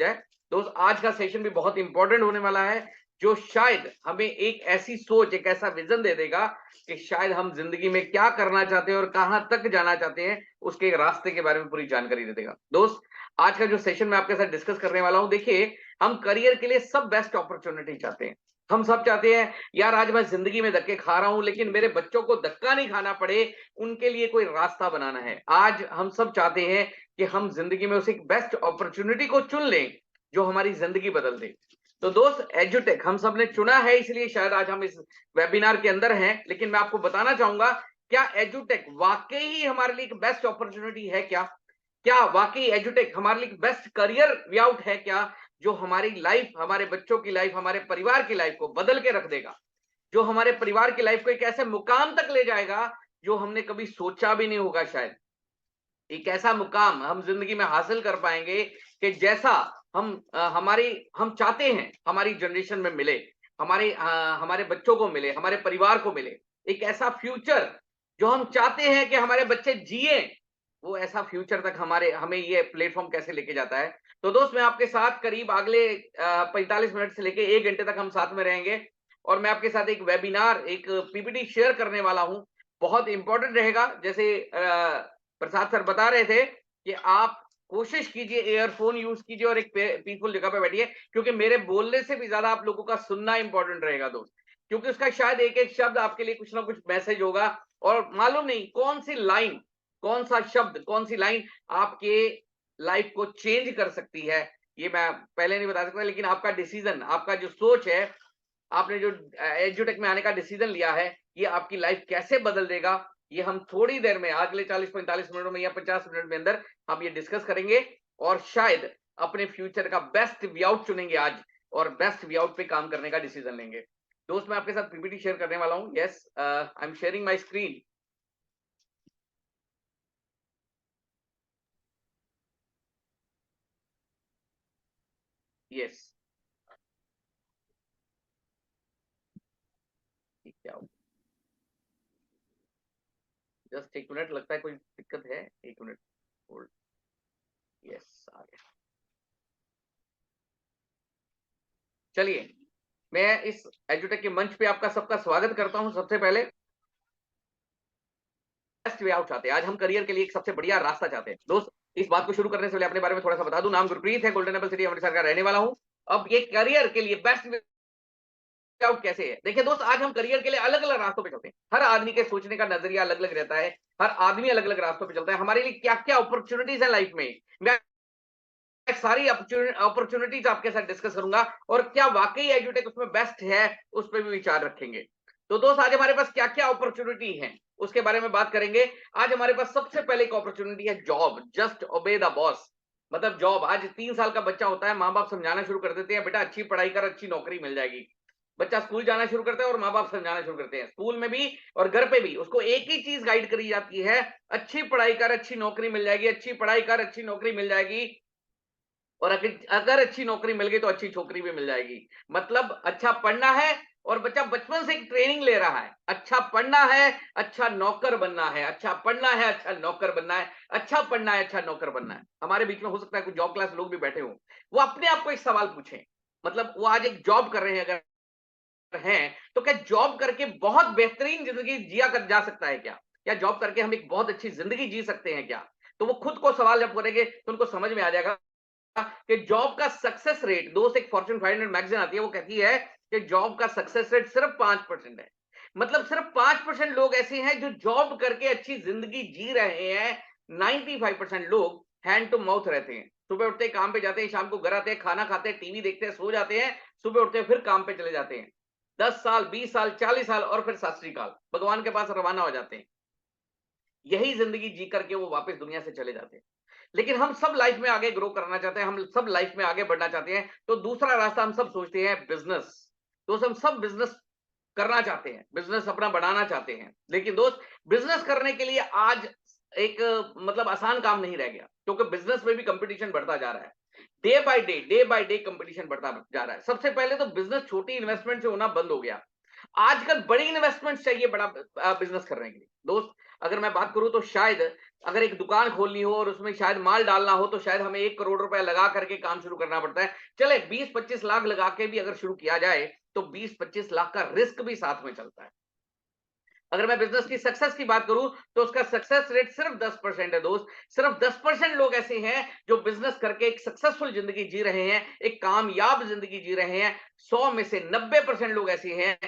जाए। दोस्त आज का सेशन भी बहुत इंपॉर्टेंट होने वाला है, जो शायद हमें एक ऐसी सोच, एक ऐसा विजन दे देगा कि शायद हम जिंदगी में क्या करना चाहते हैं और कहां तक जाना चाहते हैं, उसके एक रास्ते के बारे में पूरी जानकारी दे देगा। दोस्त आज का जो सेशन मैं आपके साथ डिस्कस करने वाला हूं, देखिए हम करियर के लिए सब बेस्ट अपॉर्चुनिटी चाहते हैं। हम सब चाहते हैं यार आज मैं जिंदगी में धक्के खा रहा हूं, लेकिन मेरे बच्चों को धक्का नहीं खाना पड़े, उनके लिए कोई रास्ता बनाना है। आज हम सब चाहते हैं कि हम जिंदगी में उस एक बेस्ट अपॉर्चुनिटी को चुन लें जो हमारी जिंदगी बदल दे। तो दोस्त एजुटेक हम सब ने चुना है, इसलिए शायद आज हम इस वेबिनार के अंदर हैं। लेकिन मैं आपको बताना चाहूंगा, क्या एजुटेक वाकई ही हमारे लिए एक बेस्ट अपॉर्चुनिटी है क्या? क्या वाकई एजुटेक हमारे लिए बेस्ट करियर वे आउट है क्या, जो हमारी लाइफ, हमारे बच्चों की लाइफ, हमारे परिवार की लाइफ को बदल के रख देगा, जो हमारे परिवार की लाइफ को एक ऐसे मुकाम तक ले जाएगा जो हमने कभी सोचा भी नहीं होगा। शायद एक ऐसा मुकाम हम जिंदगी में हासिल कर पाएंगे कि जैसा हम चाहते हैं हमारी जनरेशन में मिले, हमारे बच्चों को मिले, हमारे परिवार को मिले। एक ऐसा फ्यूचर जो हम चाहते हैं कि हमारे बच्चे जिए, वो ऐसा फ्यूचर तक हमें ये प्लेटफॉर्म कैसे लेके जाता है। तो दोस्त मैं आपके साथ करीब अगले 45 मिनट से लेके 1 घंटे तक हम साथ में रहेंगे, और मैं आपके साथ एक वेबिनार, एक पीपीटी शेयर करने वाला हूं। बहुत इंपॉर्टेंट रहेगा। जैसे प्रसाद सर बता रहे थे कि आप कोशिश कीजिए एयरफोन यूज कीजिए और एक पीसफुल जगह पे बैठिए, क्योंकि मेरे बोलने से भी ज्यादा आप लोगों का सुनना इंपॉर्टेंट रहेगा दोस्त, क्योंकि उसका शायद एक एक शब्द आपके लिए कुछ ना कुछ मैसेज होगा। और मालूम नहीं कौन सी लाइन, कौन सा शब्द, कौन सी लाइन आपके लाइफ को चेंज कर सकती है, ये मैं पहले नहीं बता सकता। लेकिन आपका डिसीजन, आपका जो सोच है, आपने जो एजुटेक में आने का डिसीजन लिया है, ये आपकी लाइफ कैसे बदल देगा, ये हम थोड़ी देर में, अगले 40-45 मिनटों में या 50 मिनट में अंदर हम ये डिस्कस करेंगे, और शायद अपने फ्यूचर का बेस्ट वे आउट चुनेंगे आज, और बेस्ट वे आउट पे काम करने का डिसीजन लेंगे। दोस्त मैं आपके साथ पीपीटी शेयर करने वाला हूं। Yes, I am sharing my screen. Yes, क्या जस्ट एक मिनट, लगता है कोई दिक्कत है, एक मिनट होल्ड। यस, आ गया। चलिए, मैं इस एजुटेक के मंच पे आपका सबका स्वागत करता हूं। सबसे पहले बेस्ट वे आउट चाहते हैं, आज हम करियर के लिए एक सबसे बढ़िया रास्ता चाहते हैं। दोस्त इस बात को शुरू करने से पहले अपने बारे में थोड़ा सा बता दूं। नाम गुरप्रीत है, गोल्डन एपल सिटी अमृतसर का रहने वाला हूं। अब ये करियर के लिए बेस्ट वे आउट कैसे है, देखिए दोस्त आज हम करियर के लिए अलग अलग रास्तों पे चलते हैं। हर आदमी के सोचने का नजरिया अलग अलग रहता है, हर आदमी अलग अलग रास्तों पे चलता है। हमारे लिए क्या क्या अपॉर्चुनिटीज है लाइफ में, मैं सारी अपॉर्चुनिटीज आपके साथ डिस्कस करूंगा, और क्या वाकई एजुटेक उसमें बेस्ट है, उस पर भी विचार रखेंगे। तो दोस्त आज हमारे पास क्या क्या अपॉर्चुनिटी है, उसके बारे में बात करेंगे। आज हमारे पास सबसे पहले एक अपॉर्चुनिटी है job, just obey the boss. मतलब जॉब, आज 3 साल का बच्चा होता है, माँ बाप समझाना शुरू कर देते हैं, बेटा अच्छी पढ़ाई कर, अच्छी नौकरी मिल जाएगी। बच्चा स्कूल जाना शुरू करता है और माँ बाप समझाना शुरू करते हैं, स्कूल में भी और घर पे भी उसको एक ही चीज गाइड करी जाती है, अच्छी पढ़ाई कर, अच्छी नौकरी मिल जाएगी, अच्छी पढ़ाई कर, अच्छी नौकरी मिल जाएगी। और अगर अगर अच्छी नौकरी मिल गई तो अच्छी छोकरी भी मिल जाएगी। मतलब अच्छा पढ़ना है, और बच्चा बचपन से एक ट्रेनिंग ले रहा है, अच्छा पढ़ना है, अच्छा नौकर बनना है, अच्छा पढ़ना है, अच्छा नौकर बनना है, अच्छा पढ़ना है, अच्छा नौकर बनना है। हमारे बीच में हो सकता है कुछ जॉब क्लास लोग भी बैठे हों, वो अपने आप को एक सवाल पूछें। मतलब वो आज एक जॉब कर रहे हैं अगर हैं, तो क्या जॉब करके बहुत बेहतरीन जिंदगी जिया कर जा सकता है क्या? क्या जॉब करके हम एक बहुत अच्छी जिंदगी जी सकते हैं क्या? तो वो खुद को सवाल जब करेंगे तो उनको समझ में आ जाएगा कि जॉब का सक्सेस रेट, दोस्त एक फॉर्च्यून 500 मैगजीन आती है, वो कहती है कि जॉब का सक्सेस रेट सिर्फ 5% है। मतलब सिर्फ 5% लोग ऐसे हैं जो जॉब करके अच्छी जिंदगी जी रहे हैं। 95% लोग हैंड टू माउथ रहते हैं, सुबह उठते हैं काम पे जाते हैं, शाम को घर आते हैं, खाना खाते हैं, टीवी देखते हैं, सो जाते हैं, सुबह उठते हैं फिर काम पे चले जाते हैं। 10 साल, 20 साल, 40 साल, और फिर सत श्री अकाल, भगवान के पास रवाना हो जाते हैं। यही जिंदगी जी करके वो वापस दुनिया से चले जाते हैं। लेकिन हम सब लाइफ में आगे ग्रो करना चाहते हैं, हम सब लाइफ में आगे बढ़ना चाहते हैं, तो दूसरा रास्ता हम सब सोचते हैं बिजनेस। दोस्त हम सब बिजनेस करना चाहते हैं, बिजनेस अपना बढ़ाना चाहते हैं। लेकिन दोस्त बिजनेस करने के लिए आज एक मतलब आसान काम नहीं रह गया, क्योंकि बिजनेस में भी कंपटीशन बढ़ता जा रहा है। डे बाय डे कंपटीशन बढ़ता जा रहा है। सबसे पहले तो बिजनेस छोटी इन्वेस्टमेंट से होना बंद हो गया। आजकल बड़ी इन्वेस्टमेंट्स चाहिए बड़ा बिजनेस करने के लिए। दोस्त, अगर मैं बात करूं तो शायद अगर एक दुकान खोलनी हो और उसमें शायद माल डालना हो तो शायद हमें 1 करोड़ रुपए लगा करके काम शुरू करना पड़ता है। चले 20-25 लाख लगा के भी अगर शुरू किया जाए तो 20-25 लाख का रिस्क भी साथ में चलता है। अगर मैं बिजनेस की सक्सेस की बात करूं तो उसका सक्सेस रेट सिर्फ 10% है दोस्त। सिर्फ 10% लोग ऐसे हैं जो बिजनेस करके एक सक्सेसफुल जिंदगी जी रहे हैं, एक कामयाब जिंदगी जी रहे हैं। 100 में से 90% लोग ऐसे हैं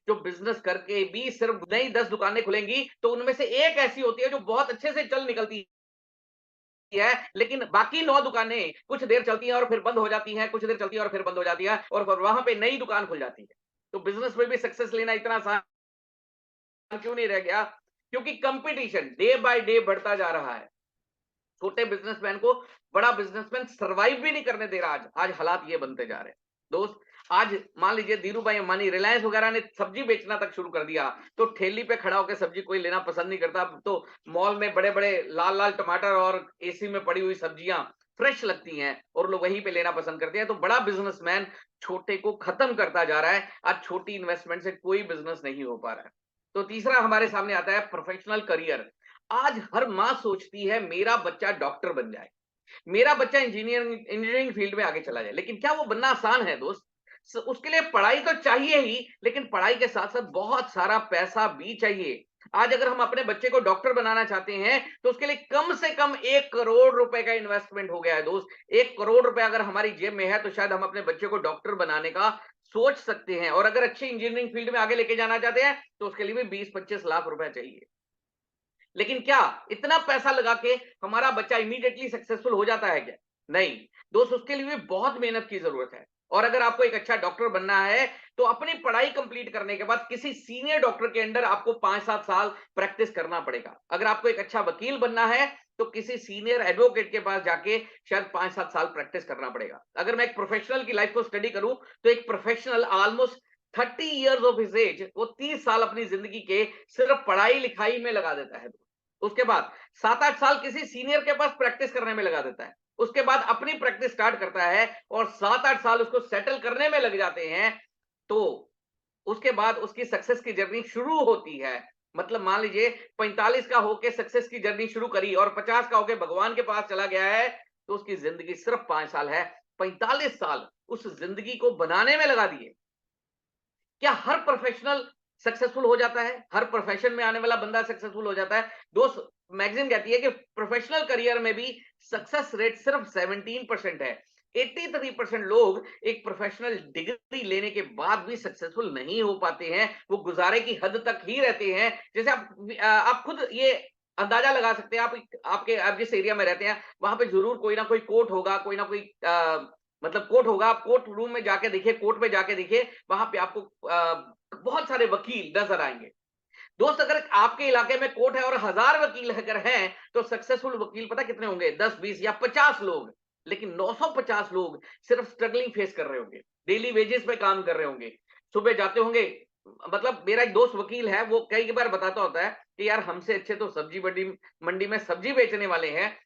जो बिजनेस करके भी सिर्फ नई 10 दुकानें खुलेंगी तो उनमें से एक ऐसी होती है जो बहुत अच्छे से चल निकलती है, लेकिन बाकी 9 दुकानें कुछ देर चलती हैं और फिर बंद हो जाती हैं, कुछ देर चलती है और फिर बंद हो जाती है और फिर वहां पे नई दुकान खुल जाती है। तो बिजनेस में भी सक्सेस लेना इतना आसान क्यों नहीं रह गया? क्योंकि कंपटीशन डे बाय डे बढ़ता जा रहा है। छोटे बिजनेसमैन को बड़ा बिजनेसमैन सर्वाइव भी नहीं करने दे रहा। आज हालात ये बनते जा रहे हैं। दोस्त, आज मान लीजिए धीरू भाई अंबानी, रिलायंस वगैरह ने सब्जी बेचना तक शुरू कर दिया, तो ठेली पे खड़ा होकर सब्जी कोई लेना पसंद नहीं करता। अब तो मॉल में बड़े बड़े लाल लाल टमाटर और एसी में पड़ी हुई सब्जियां फ्रेश लगती हैं और लोग वहीं पे लेना पसंद करते हैं। तो बड़ा बिजनेसमैन छोटे को खत्म करता जा रहा है। आज छोटी इन्वेस्टमेंट से कोई बिजनेस नहीं हो पा रहा है। तो तीसरा हमारे सामने आता है प्रोफेशनल करियर। आज हर माँ सोचती है मेरा बच्चा डॉक्टर बन जाए, मेरा बच्चा इंजीनियरिंग फील्ड में आगे चला जाए। लेकिन क्या वो बनना आसान है दोस्त? उसके लिए पढ़ाई तो चाहिए ही, लेकिन पढ़ाई के साथ साथ बहुत सारा पैसा भी चाहिए। आज अगर हम अपने बच्चे को डॉक्टर बनाना चाहते हैं तो उसके लिए कम से कम 1 करोड़ रुपए का इन्वेस्टमेंट हो गया है दोस्त। 1 करोड़ रुपए अगर हमारी जेब में है तो शायद हम अपने बच्चे को डॉक्टर बनाने का सोच सकते हैं। और अगर अच्छे इंजीनियरिंग फील्ड में आगे लेके जाना चाहते हैं तो उसके लिए भी 20-25 लाख रुपए चाहिए। लेकिन क्या इतना पैसा लगा के हमारा बच्चा इमीडिएटली सक्सेसफुल हो जाता है क्या? नहीं। दोस्त, उसके लिए भी बहुत मेहनत की जरूरत है। और अगर आपको एक अच्छा डॉक्टर बनना है तो अपनी पढ़ाई कंप्लीट करने के बाद किसी सीनियर डॉक्टर के अंडर आपको 5-7 साल प्रैक्टिस करना पड़ेगा। अगर आपको एक अच्छा वकील बनना है तो किसी सीनियर एडवोकेट के पास जाके शायद 5-7 साल प्रैक्टिस करना पड़ेगा। अगर मैं एक प्रोफेशनल की लाइफ को स्टडी करूं तो एक professional almost 30 years of his age, वो 30 साल अपनी जिंदगी के सिर्फ पढ़ाई लिखाई में लगा देता है। उसके बाद 7-8 साल किसी सीनियर के पास प्रैक्टिस करने में लगा देता है। उसके बाद अपनी प्रैक्टिस स्टार्ट करता है और 7-8 साल उसको सेटल करने में लग जाते हैं। तो उसके बाद उसकी सक्सेस की जर्नी शुरू होती है। मतलब मान लीजिए 45 का होके सक्सेस की जर्नी शुरू करी और 50 का होके भगवान के पास चला गया है, तो उसकी जिंदगी सिर्फ 5 साल है। 45 साल उस जिंदगी को बनाने में लगा दिए। क्या हर प्रोफेशनल सक्सेसफुल हो जाता है? हर प्रोफेशन में आने वाला बंदा सक्सेसफुल हो जाता है? दोस्त, मैगजीन कहती है कि प्रोफेशनल करियर में भी सक्सेस रेट सिर्फ 17% है। 83% लोग एक प्रोफेशनल डिग्री लेने के बाद भी सक्सेसफुल नहीं हो पाते हैं। वो गुजारे की हद तक ही रहते हैं। जैसे आप खुद ये अंदाजा लगा सकते हैं। आप जिस एरिया में रहते हैं वहां पे जरूर कोई ना कोई कोर्ट होगा, कोई ना कोई मतलब कोर्ट होगा। आप कोर्ट रूम में जाके देखिए, कोर्ट में जाके देखिए, वहां पे आपको बहुत सारे वकील नजर आएंगे। दोस्त, अगर आपके इलाके में कोर्ट है और 1000 वकील अगर हैं तो सक्सेसफुल वकील पता कितने होंगे? 10-20 या 50 लोग। लेकिन 950 लोग सिर्फ स्ट्रगलिंग फेस कर रहे होंगे, डेली वेजेस पे काम कर रहे होंगे, सुबह जाते होंगे। मतलब मेरा एक दोस्त वकील है, वो कई बार बताता होता है कि यार हमसे अच्छे तो सब्जी मंडी मंडी में सब्जी बेचने वाले हैं।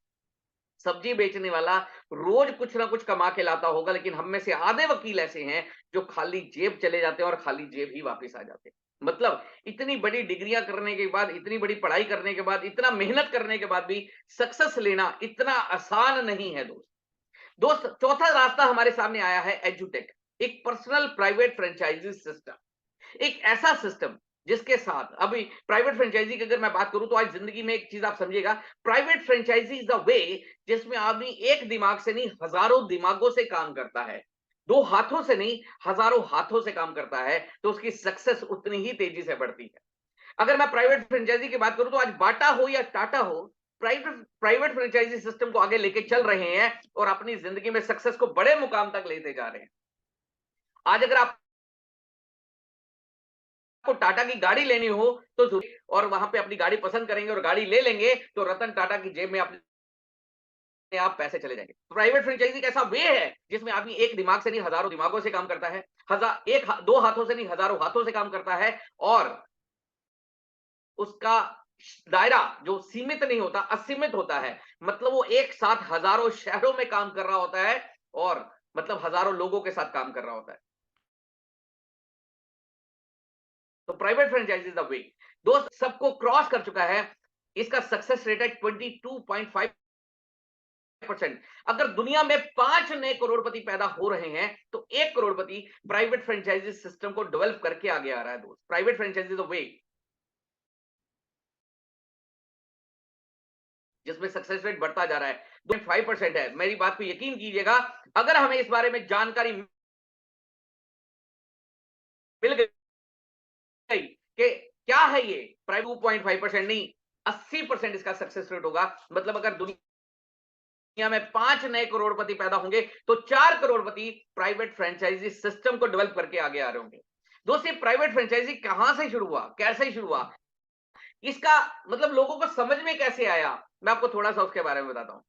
सब्जी बेचने वाला रोज कुछ ना कुछ कमा के लाता होगा, लेकिन हम में से आधे वकील ऐसे हैं जो खाली जेब चले जाते हैं और खाली जेब ही वापस आ जाते हैं। मतलब इतनी बड़ी डिग्रियां करने के बाद, इतनी बड़ी पढ़ाई करने के बाद, इतना मेहनत करने के बाद भी सक्सेस लेना इतना आसान नहीं है दोस्त। दोस्त, चौथा रास्ता हमारे सामने आया है एजुटेक, एक पर्सनल प्राइवेट फ्रेंचाइजी सिस्टम। एक ऐसा सिस्टम जिसके साथ अभी प्राइवेट फ्रेंचाइजी की अगर मैं बात करूं तो आज जिंदगी में एक चीज आप समझिएगा, private franchisee is the way जिसमें आदमी एक दिमाग से नहीं हजारों दिमागों से काम करता है। दो हाथों से नहीं हजारों हाथों से काम करता है तो उसकी सक्सेस उतनी ही तेजी से बढ़ती है। अगर मैं प्राइवेट फ्रेंचाइजी की बात करूं तो आज बाटा हो या टाटा हो, प्राइवेट प्राइवेट फ्रेंचाइजी सिस्टम को आगे लेके चल रहे हैं और अपनी जिंदगी में सक्सेस को बड़े मुकाम तक लेते जा रहे हैं। आज अगर आप को टाटा की गाड़ी लेनी हो तो और वहां पे अपनी गाड़ी पसंद करेंगे और गाड़ी ले लेंगे तो रतन टाटा की जेब में अपने आप पैसे चले जाएंगे। प्राइवेट फ्रेंचाइजी एक ऐसा वे है जिसमें आदमी एक दिमाग से नहीं हजारों दिमागों से काम करता है। दो हाथों से नहीं हजारों हाथों से काम करता है और उसका दायरा जो सीमित नहीं होता, असीमित होता है। मतलब वो एक साथ हजारों शहरों में काम कर रहा होता है और मतलब हजारों लोगों के साथ काम कर रहा होता है। तो private franchisee is the way. दोस्त सबको क्रॉस कर चुका है, इसका सक्सेस रेट है 22.5%। अगर दुनिया में 5 नए करोड़पति पैदा हो रहे हैं तो 1 करोड़पति प्राइवेट फ्रेंचाइजी सिस्टम को डेवलप करके आगे आ रहा है दोस्त। प्राइवेट फ्रेंचाइजी द वे जिसमें सक्सेस रेट बढ़ता जा रहा है, 2.5% है। मेरी बात को यकीन कीजिएगा, अगर हमें इस बारे में जानकारी मिल गई कि क्या है ये प्राइवेट, 2.5% नहीं 80% इसका सक्सेस रेट होगा। मतलब अगर दुनिया में 5 नए करोड़पति पैदा होंगे तो 4 करोड़पति प्राइवेट फ्रेंचाइजी सिस्टम को डेवलप करके आगे आ रहे होंगे। दोस्तों प्राइवेट फ्रेंचाइजी कहां से शुरू हुआ, कैसे शुरू हुआ, इसका मतलब लोगों को समझ में कैसे आया, मैं आपको थोड़ा सा उसके बारे में बताता हूं।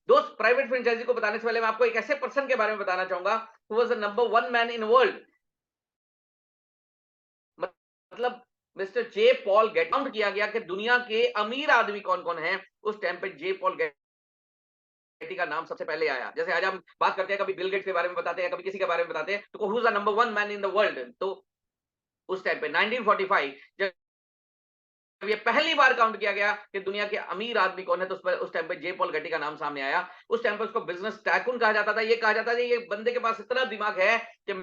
दोस्त प्राइवेट फ्रेंचाइजी को बताने से पहले मैं आपको एक ऐसे पर्सन के बारे में बताना चाहूंगा who was the number 1 man in world. मतलब mister J Paul Getty, count किया गया कि दुनिया के अमीर आदमी कौन कौन है, उस टाइम पे जे पॉल गेटी का नाम सबसे पहले आया। जैसे आज हम बात करते हैं, कभी बिल गेट्स के बारे में बताते हैं, कभी किसी के बारे में बताते हैं, तो who is the number 1 man in the world. तो उस टाइम पे 1945 जब ये पहली बार काउंट किया गया कि दुनिया के अमीर आदमी कौन है, तो उस टाइम पे जे पॉल गेटी का नाम सामने आया। उस टाइम पे उसको बिजनेस टाइकून कहा जाता था। ये कहा जाता था ये बंदे के पास इतना दिमाग है कि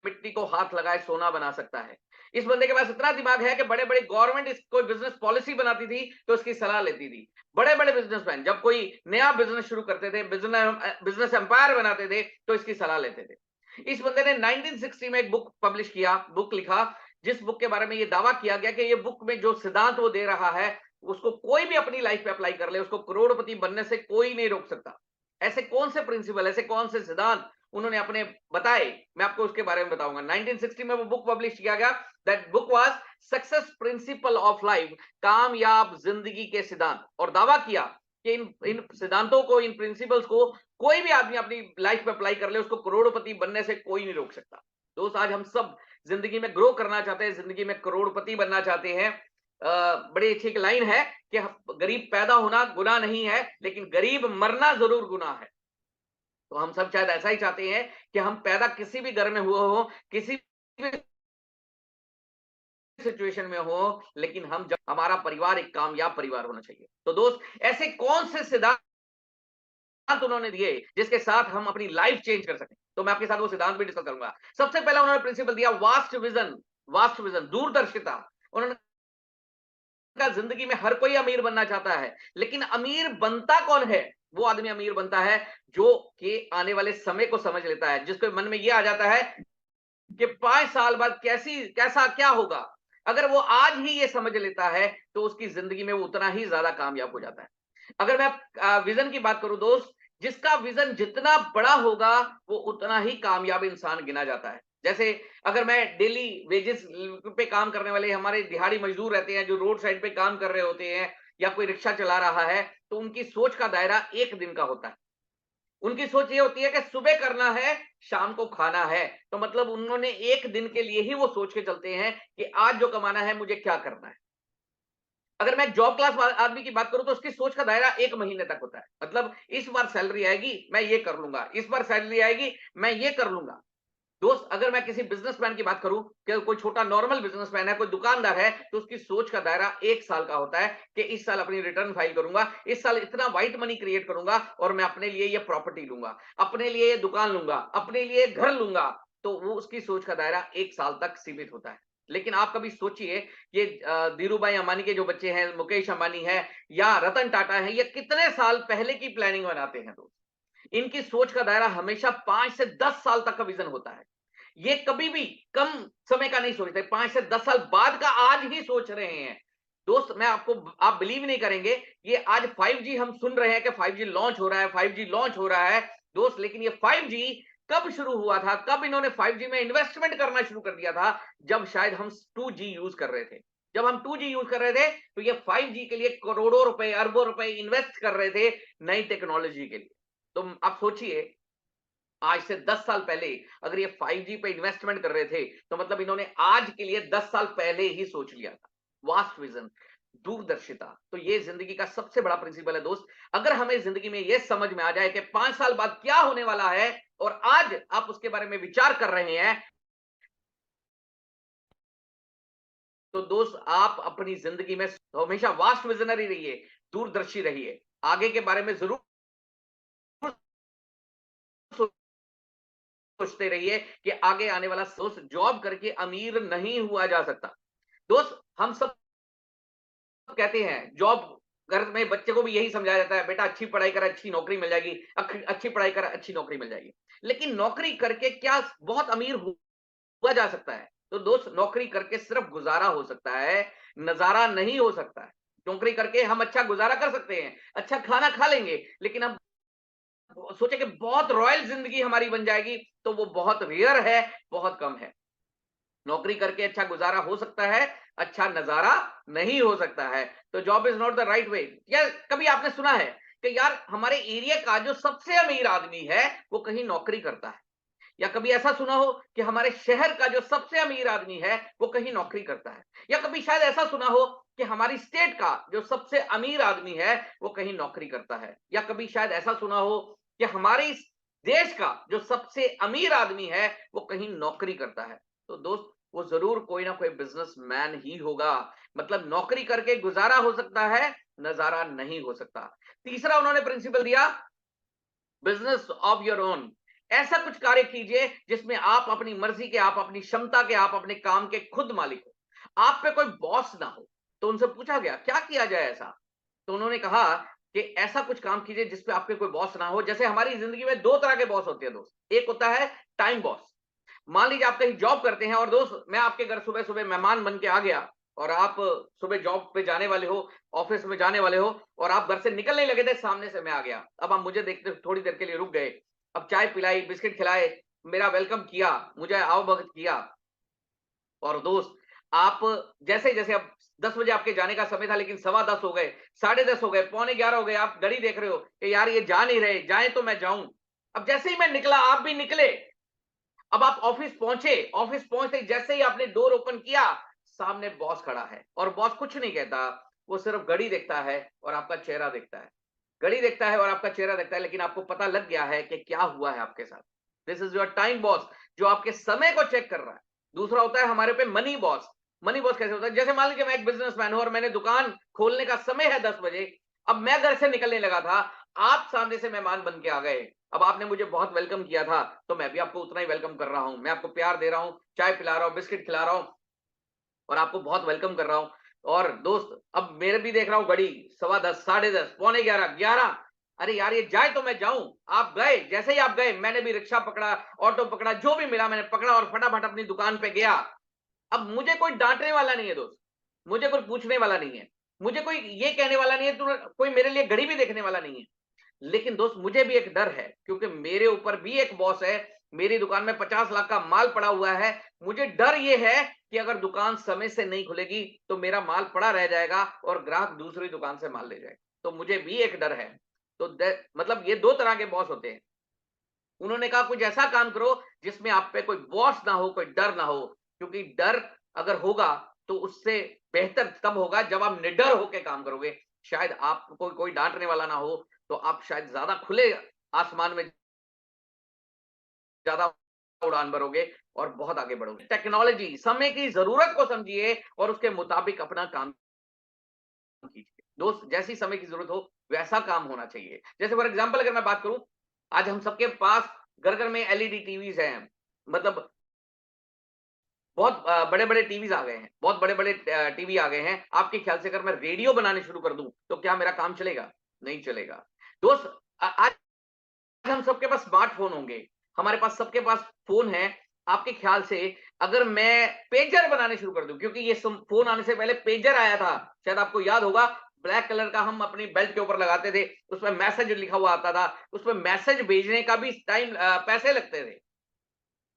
मिट्टी को हाथ लगाए सोना बना सकता है। इस बंदे के पास इतना दिमाग है कि बड़े बड़े गवर्नमेंट कोई बिजनेस पॉलिसी बनाती थी तो इसकी सलाह लेती थी। बड़े बड़े बिजनेसमैन जब कोई नया बिजनेस शुरू करते थे, बिजनेस एम्पायर बनाते थे, तो इसकी सलाह लेते थे। इस बंदे ने 1960 में एक बुक पब्लिश किया, बुक लिखा, जिस बुक के बारे में ये दावा किया गया कि ये बुक में जो सिद्धांत वो दे रहा है उसको कोई भी अपनी लाइफ पे अप्लाई कर ले, उसको करोड़पति बनने से कोई नहीं रोक सकता। ऐसे कौन से प्रिंसिपल, ऐसे कौन से सिद्धांत उन्होंने अपने बताए, मैं आपको उसके बारे में बताऊंगा। 1960 में वो बुक पब्लिश किया गया। That book was success principle of life, कामयाब जिंदगी के सिद्धांत। और दावा किया कि इन सिद्धांतों को, इन प्रिंसिपल्स को कोई भी आदमी अपनी लाइफ में अप्लाई कर ले, उसको करोड़पति बनने से कोई नहीं रोक सकता। दोस्त आज हम सब जिंदगी में ग्रो करना चाहते हैं, जिंदगी में करोड़पति बनना चाहते हैं। बड़ी अच्छी एक लाइन है कि गरीब पैदा होना गुनाह नहीं है, लेकिन गरीब मरना जरूर गुनाह है। तो हम सब शायद ऐसा ही चाहते हैं कि हम पैदा किसी भी घर में हुए हो, किसी भी सिचुएशन में हो, लेकिन हम जब हमारा परिवार एक कामयाब परिवार होना चाहिए। तो दोस्त ऐसे कौन से सिद्धांत उन्होंने दिए जिसके साथ हम अपनी लाइफ चेंज कर सकें, तो मैं आपके साथ वो सिद्धांत भी डिस्कस करूंगा। सबसे पहला उन्होंने प्रिंसिपल दिया वास्ट विजन, वास्ट विजन, दूरदर्शिता। उन्होंने कहा जिंदगी में हर कोई अमीर बनना चाहता है, लेकिन अमीर बनता कौन है? वो आदमी अमीर बनता है जो कि आने वाले समय को समझ लेता है, जिसके मन में ये आ जाता है कि 5 साल बाद कैसा क्या होगा। अगर वो आज ही ये समझ लेता है तो उसकी जिंदगी में वो उतना ही ज्यादा कामयाब हो जाता है। अगर मैं विजन की बात करूं दोस्त, जिसका विजन जितना बड़ा होगा वो उतना ही कामयाब इंसान गिना जाता है। जैसे अगर मैं डेली वेजेस पे काम करने वाले हमारे दिहाड़ी मजदूर रहते हैं जो रोड साइड पे काम कर रहे होते हैं, या कोई रिक्शा चला रहा है, तो उनकी सोच का दायरा एक दिन का होता है। उनकी सोच ये होती है कि सुबह करना है, शाम को खाना है। तो मतलब उन्होंने एक दिन के लिए ही वो सोच के चलते हैं कि आज जो कमाना है मुझे क्या करना है। अगर मैं जॉब क्लास आदमी की बात करूं तो उसकी सोच का दायरा 1 महीने तक होता है। मतलब इस बार सैलरी आएगी मैं ये कर लूंगा, इस बार सैलरी आएगी मैं ये कर लूंगा। दोस्त अगर मैं किसी बिजनेसमैन की बात करूं कि कोई छोटा नॉर्मल बिजनेसमैन है, कोई दुकानदार है, तो उसकी सोच का दायरा 1 साल का होता है कि इस साल अपनी रिटर्न फाइल करूंगा, इस साल इतना व्हाइट मनी क्रिएट करूंगा और मैं अपने लिए ये प्रॉपर्टी लूंगा, अपने लिए ये दुकान लूंगा, अपने लिए घर लूंगा। तो वो उसकी सोच का दायरा 1 साल तक सीमित होता है। लेकिन आप कभी सोचिए, ये धीरूभाई अंबानी के जो बच्चे हैं, मुकेश अंबानी है या रतन टाटा है, ये कितने साल पहले की प्लानिंग बनाते हैं दोस्त। इनकी सोच का दायरा हमेशा 5 से 10 साल तक का विजन होता है। ये कभी भी कम समय का नहीं सोचते, 5 से 10 साल बाद का आज ही सोच रहे हैं। दोस्त मैं आपको, आप बिलीव नहीं करेंगे, ये आज 5G हम सुन रहे हैं कि 5G लॉन्च हो रहा है, 5G लॉन्च हो रहा है दोस्त, लेकिन ये 5G कब शुरू हुआ था, कब इन्होंने 5G में इन्वेस्टमेंट करना शुरू कर दिया था? जब शायद हम 2G यूज कर रहे थे। जब हम 2G यूज कर रहे थे तो ये 5G के लिए करोड़ों रुपए, अरबों रुपए इन्वेस्ट कर रहे थे नई टेक्नोलॉजी के लिए। तो आप सोचिए, आज से 10 साल पहले अगर ये 5G पे इन्वेस्टमेंट कर रहे थे, तो मतलब इन्होंने आज के लिए 10 साल पहले ही सोच लिया था। वास्ट विजन, दूरदर्शिता। तो ये जिंदगी का सबसे बड़ा प्रिंसिपल है दोस्त। अगर हमें जिंदगी में ये समझ में आ जाए कि 5 साल बाद क्या होने वाला है और आज आप उसके बारे में विचार कर रहे हैं, तो दोस्त आप अपनी जिंदगी में हमेशा वास्ट विजनरी रहिए, दूरदर्शी रहिए, आगे के बारे में जरूर सोचते रहिए कि आगे आने वाला दोस्त जॉब करके अमीर नहीं हुआ जा सकता। दोस्त हम सब कहते हैं जॉब, घर में बच्चे को भी यही समझाया जाता है, बेटा अच्छी पढ़ाई कर अच्छी नौकरी मिल जाएगी, अच्छी पढ़ाई कर अच्छी नौकरी मिल जाएगी। लेकिन नौकरी करके क्या बहुत अमीर हुआ जा सकता है? तो दोस्त नौकरी करके सिर्फ गुजारा हो सकता है, नजारा नहीं हो सकता है। नौकरी करके हम अच्छा गुजारा कर सकते हैं, अच्छा खाना खा लेंगे, लेकिन अब सोचे कि बहुत रॉयल जिंदगी हमारी बन जाएगी, तो वो बहुत रेयर है, बहुत कम है। नौकरी करके अच्छा गुजारा हो सकता है, अच्छा नजारा नहीं हो सकता है। तो job is not the right way. या कभी आपने सुना है कि यार हमारे एरिया का जो सबसे अमीर आदमी है वो कहीं नौकरी करता है? या कभी ऐसा सुना हो कि हमारे शहर का जो सबसे अमीर आदमी है वो कहीं नौकरी करता है? या कभी शायद ऐसा सुना हो कि हमारी स्टेट का जो सबसे अमीर आदमी है वो कहीं नौकरी करता है? या कभी शायद ऐसा सुना हो कि हमारे इस देश का जो सबसे अमीर आदमी है वो कहीं नौकरी करता है? तो दोस्त वो जरूर कोई ना कोई बिजनेसमैन ही होगा। मतलब नौकरी करके गुजारा हो सकता है, नजारा नहीं हो सकता। तीसरा उन्होंने प्रिंसिपल दिया, बिजनेस ऑफ योर ओन। ऐसा कुछ कार्य कीजिए जिसमें आप अपनी मर्जी के, आप अपनी क्षमता के, आप अपने काम के खुद मालिक हो, आप पे कोई बॉस ना हो। तो उनसे पूछा गया क्या किया जाए ऐसा? तो उन्होंने कहा कि ऐसा कुछ काम कीजिए जिसपे आपके कोई बॉस ना हो। जैसे हमारी जिंदगी में दो तरह के बॉस होते हैं दोस्त, एक होता है टाइम बॉस। मान लीजिए आप कहीं जॉब करते हैं और दोस्त मैं आपके घर सुबह सुबह मेहमान बन के आ गया, और आप सुबह जॉब पे जाने वाले हो, ऑफिस में जाने वाले हो, और आप घर से निकलने लगे थे, सामने से मैं आ गया। अब आप मुझे देखते थोड़ी देर के लिए रुक गए, अब चाय पिलाई, बिस्किट खिलाए, मेरा वेलकम किया, मुझे आओ भगत किया। और दोस्त आप जैसे जैसे अब 10 बजे आपके जाने का समय था, लेकिन 10:15 हो गए, 10:30 हो गए, पौने 11 हो गए, आप घड़ी देख रहे हो कि यार ये जा नहीं रहे, जाए तो मैं जाऊं। अब जैसे ही मैं निकला आप भी निकले, अब आप ऑफिस पहुंचे, ऑफिस पहुंचते जैसे ही आपने डोर ओपन किया, सामने बॉस खड़ा है, और बॉस कुछ नहीं कहता, वो सिर्फ घड़ी देखता है और आपका चेहरा देखता है। घड़ी देखता है और आपका चेहरा देखता है, लेकिन आपको पता लग गया है कि क्या हुआ है आपके साथ। This is your time boss, जो आपके समय को चेक कर रहा है। दूसरा होता है हमारे पे मनी बॉस। मनी बॉस कैसे होता है? जैसे मान लीजिए मैं एक बिजनेसमैन हूं और मैंने दुकान खोलने का समय है 10 बजे, अब मैं घर से निकलने लगा था, आप सामने से मेहमान बन के आ गए, अब आपने मुझे बहुत वेलकम किया था, तो मैं भी आपको उतना ही वेलकम कर रहा हूं, मैं आपको प्यार दे रहा हूं, चाय पिला रहा हूं, बिस्किट खिला रहा हूं, और आपको बहुत वेलकम कर रहा हूं। और दोस्त अब मेरे भी देख रहा हूं घड़ी, 10:15, 10:30, पौने 11, 11। अरे यार ये जाए तो मैं जाऊं। आप गए, जैसे ही आप गए मैंने भी रिक्शा पकड़ा, ऑटो पकड़ा, जो भी मिला मैंने पकड़ा और फटाफट अपनी दुकान पे गया। अब मुझे कोई डांटने वाला नहीं है दोस्त, मुझे कोई पूछने वाला नहीं है, मुझे कोई ये कहने वाला नहीं है, तू कोई मेरे लिए घड़ी भी देखने वाला नहीं है। लेकिन दोस्त मुझे भी एक डर है, क्योंकि मेरे ऊपर भी एक बॉस है, मेरी दुकान में 50 लाख का माल पड़ा हुआ है। मुझे डर ये है कि अगर दुकान समय से नहीं खुलेगी तो मेरा माल पड़ा रह जाएगा और ग्राहक दूसरी दुकान से माल ले जाएगा। तो मुझे भी एक डर है। तो मतलब ये दो तरह के बॉस होते हैं। उन्होंने कहा कुछ ऐसा काम करो जिसमें आप पे कोई बॉस ना हो, कोई डर ना हो, क्योंकि डर अगर होगा तो उससे बेहतर तब होगा जब आप निडर होकर काम करोगे। शायद आपको कोई डांटने वाला ना हो, तो आप शायद ज्यादा खुले आसमान में ज्यादा उड़ान भरोगे और बहुत आगे बढ़ोगे। टेक्नोलॉजी, समय की जरूरत को समझिए और उसके मुताबिक अपना काम कीजिए। दोस्त जैसी समय की जरूरत हो वैसा काम होना चाहिए। जैसे फॉर एग्जांपल अगर मैं बात करूं, आज हम सबके पास घर घर में एलईडी टीवीज हैं। मतलब बहुत बड़े-बड़े टीवीज आ गए हैं, बहुत बड़े-बड़े टीवी आ गए हैं। आपके ख्याल से अगर मैं रेडियो बनाने शुरू कर दूं, तो क्या मेरा काम चलेगा? नहीं चलेगा। दोस्त आज हम सबके पास स्मार्टफ़ोन होंगे, हमारे पास सबके पास फ़ोन है। आपके ख़्याल से अगर मैं पेजर बनाने शुरू कर दूँ, क्योंकि ये सम फ़ोन आने से पहले पेजर आया था, शायद आपको याद होगा, ब्लैक कलर का हम अपनी बेल्ट के ऊपर लगाते थे, उसमें मैसेज लिखा हुआ आता था, उसमें मैसेज भेजने का भी पैसे लगते थे।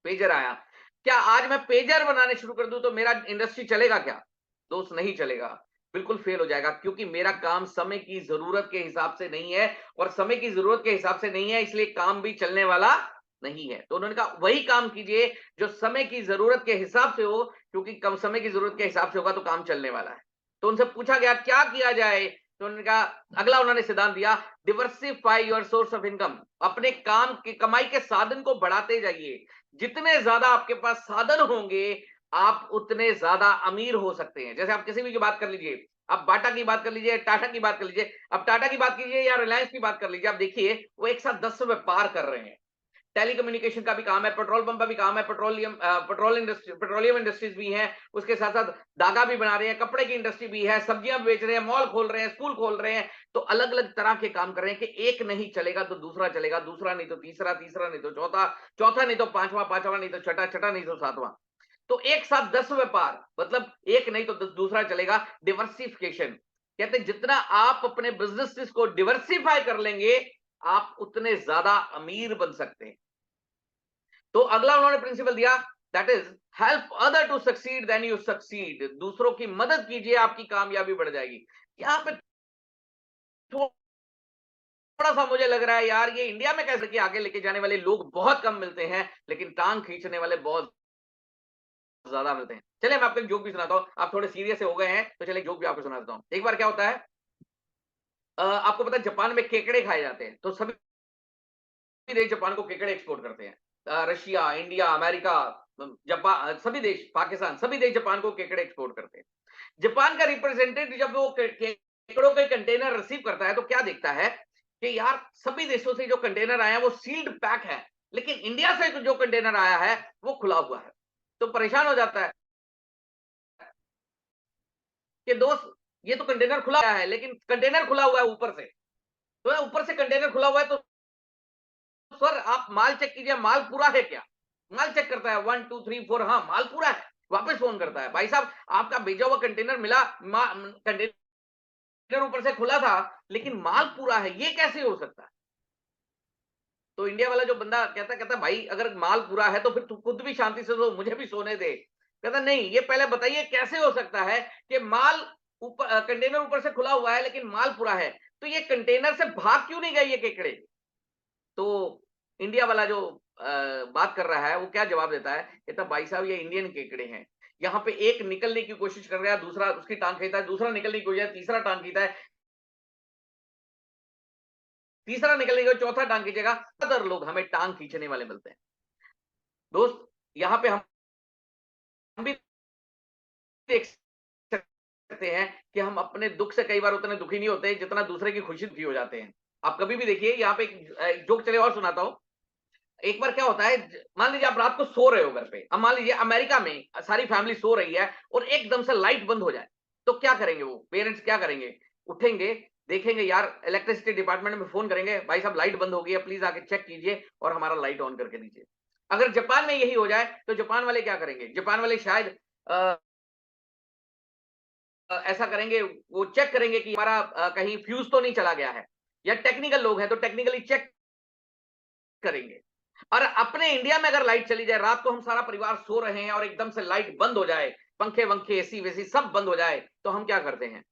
पेजर आया। क्या आज मैं पेजर बनाने शुरू कर दूं तो मेरा इंडस्ट्री चलेगा क्या? दोस्त नहीं चलेगा, बिल्कुल फेल हो जाएगा, क्योंकि मेरा काम समय की जरूरत के हिसाब से नहीं है, और समय की जरूरत के हिसाब से नहीं है, इसलिए काम भी चलने वाला नहीं है। तो उन्होंने कहा वही काम कीजिए जो समय की जरूरत के हिसाब से हो, क्योंकि कम समय की जरूरत के हिसाब से होगा तो काम चलने वाला है। तो उनसे पूछा गया क्या किया जाए, तो उन्होंने कहा, अगला उन्होंने सिद्धांत दिया, diversify your source of income. अपने काम की कमाई के साधन को बढ़ाते जाइए। जितने ज्यादा आपके पास साधन होंगे, आप उतने ज्यादा अमीर हो सकते हैं। जैसे आप किसी भी की बात कर लीजिए, आप बाटा की बात कर लीजिए, टाटा की बात कर लीजिए। अब टाटा की बात कीजिए या रिलायंस की बात कर लीजिए, आप देखिए वो एक साथ 10 व्यापार कर रहे हैं। टेलीकम्युनिकेशन का भी काम है, पेट्रोल पंप का भी काम है, पेट्रोलियम इंडस्ट्रीज भी हैं, उसके साथ-साथ धागा भी बना रहे हैं, कपड़े की इंडस्ट्री भी है, सब्जियां भी बेच रहे हैं, मॉल खोल रहे हैं, स्कूल खोल रहे हैं। तो अलग-अलग तरह के काम कर रहे हैं कि एक नहीं चलेगा तो दूसरा चलेगा, दूसरा नहीं तो तीसरा, तीसरा नहीं तो चौथा, चौथा नहीं तो पांचवा, पांचवा नहीं तो छठा, छठा नहीं तो सातवां। तो एक साथ 10 व्यापार, मतलब एक नहीं तो दूसरा चलेगा। डिवर्सिफिकेशन कहते हैं जितना आप अपने बिजनेस को डिवर्सिफाई कर लेंगे, आप उतने ज्यादा अमीर बन सकते हैं। तो अगला उन्होंने प्रिंसिपल दिया, that is help other to succeed then you succeed. दूसरों की मदद कीजिए, आपकी कामयाबी बढ़ जाएगी। यहां पे थोड़ा सा मुझे लग रहा है यार, ये इंडिया में कैसे कि आगे लेके जाने वाले लोग बहुत कम मिलते हैं, लेकिन टांग खींचने वाले बहुत ज्यादा मिलते हैं। चलिए मैं आपको एक जोक भी सुनाता हूँ। आप थोड़े सीरियस हो गए हैं तो चलिए जोक भी आपको सुना देता हूँ। एक बार क्या होता है, आपको पता है जापान में केकड़े खाए जाते हैं, तो सभी देश जापान को केकड़े एक्सपोर्ट करते हैं। रशिया, इंडिया, अमेरिका, जापान, सभी देश, पाकिस्तान, सभी देश जापान को केकड़े एक्सपोर्ट करते हैं। जापान का रिप्रेजेंटेटिव जब वो केकड़ों के कंटेनर रिसीव करता है तो क्या देखता है कि यार सभी देशों से जो कंटेनर आया वो सील्ड पैक है, लेकिन इंडिया से जो कंटेनर आया है वो खुला हुआ है। तो परेशान हो जाता है कि दोस्त, ये तो कंटेनर खुला है, लेकिन कंटेनर खुला हुआ है ऊपर से। तो ऊपर से कंटेनर खुला हुआ है, तो सर आप माल चेक कीजिए, माल पूरा है क्या? माल चेक करता है, 1 2 3 4, हाँ माल पूरा है। वापस फोन करता है, भाई साहब आपका भेजा हुआ कंटेनर मिला, कंटेनर ऊपर से खुला था लेकिन माल पूरा है, ये कैसे हो सकता है? तो इंडिया वाला जो बंदा कहता कहता भाई अगर माल पूरा है तो फिर तू खुद भी शांति से सो, मुझे भी सोने दे। कहता नहीं, ये पहले बताइए कैसे हो सकता है कि माल ऊपर, कंटेनर ऊपर से खुला हुआ है लेकिन माल पूरा है, तो ये कंटेनर से भाग क्यों नहीं गए ये केकड़े? तो इंडिया वाला जो बात कर रहा है वो क्या जवाब देता है, कहता भाई साहब ये इंडियन केकड़े हैं। यहाँ पे एक निकलने की कोशिश कर रहा है, दूसरा उसकी टांग खींचता है, दूसरा निकलने की कोशिश, तीसरा टांग खींचता है, तीसरा निकलने की चौथा टांग खींचेगा। ज्यादातर लोग हमें टांग खींचने वाले मिलते हैं। दोस्त, यहाँ पे हम भी देख सकते हैं कि हम अपने दुख से कई बार उतने दुखी नहीं होते जितना दूसरे की खुशी दुखी हो जाते हैं। आप कभी भी देखिए, यहाँ पे एक जोक चले और सुनाता हूँ। एक बार क्या होता है, मान लीजिए आप रात को सो रहे हो घर पे, अब मान लीजिए अमेरिका में सारी फैमिली सो रही है और एकदम से लाइट बंद हो जाए, तो क्या करेंगे वो पेरेंट्स, क्या करेंगे? उठेंगे, देखेंगे यार, इलेक्ट्रिसिटी डिपार्टमेंट में फोन करेंगे, भाई साहब लाइट बंद हो गई है, प्लीज आके चेक कीजिए और हमारा लाइट ऑन करके दीजिए। अगर जापान में यही हो जाए तो जापान वाले क्या करेंगे? जापान वाले शायद ऐसा करेंगे, वो चेक करेंगे कि हमारा कहीं फ्यूज तो नहीं चला गया है, या टेक्निकल लोग हैं तो टेक्निकली चेक करेंगे। और अपने इंडिया में अगर लाइट चली जाए, रात को हम सारा परिवार सो रहे हैं और एकदम से लाइट बंद हो जाए, पंखे वंखे एसी वेसी सब बंद हो जाए, तो हम क्या करते हैं?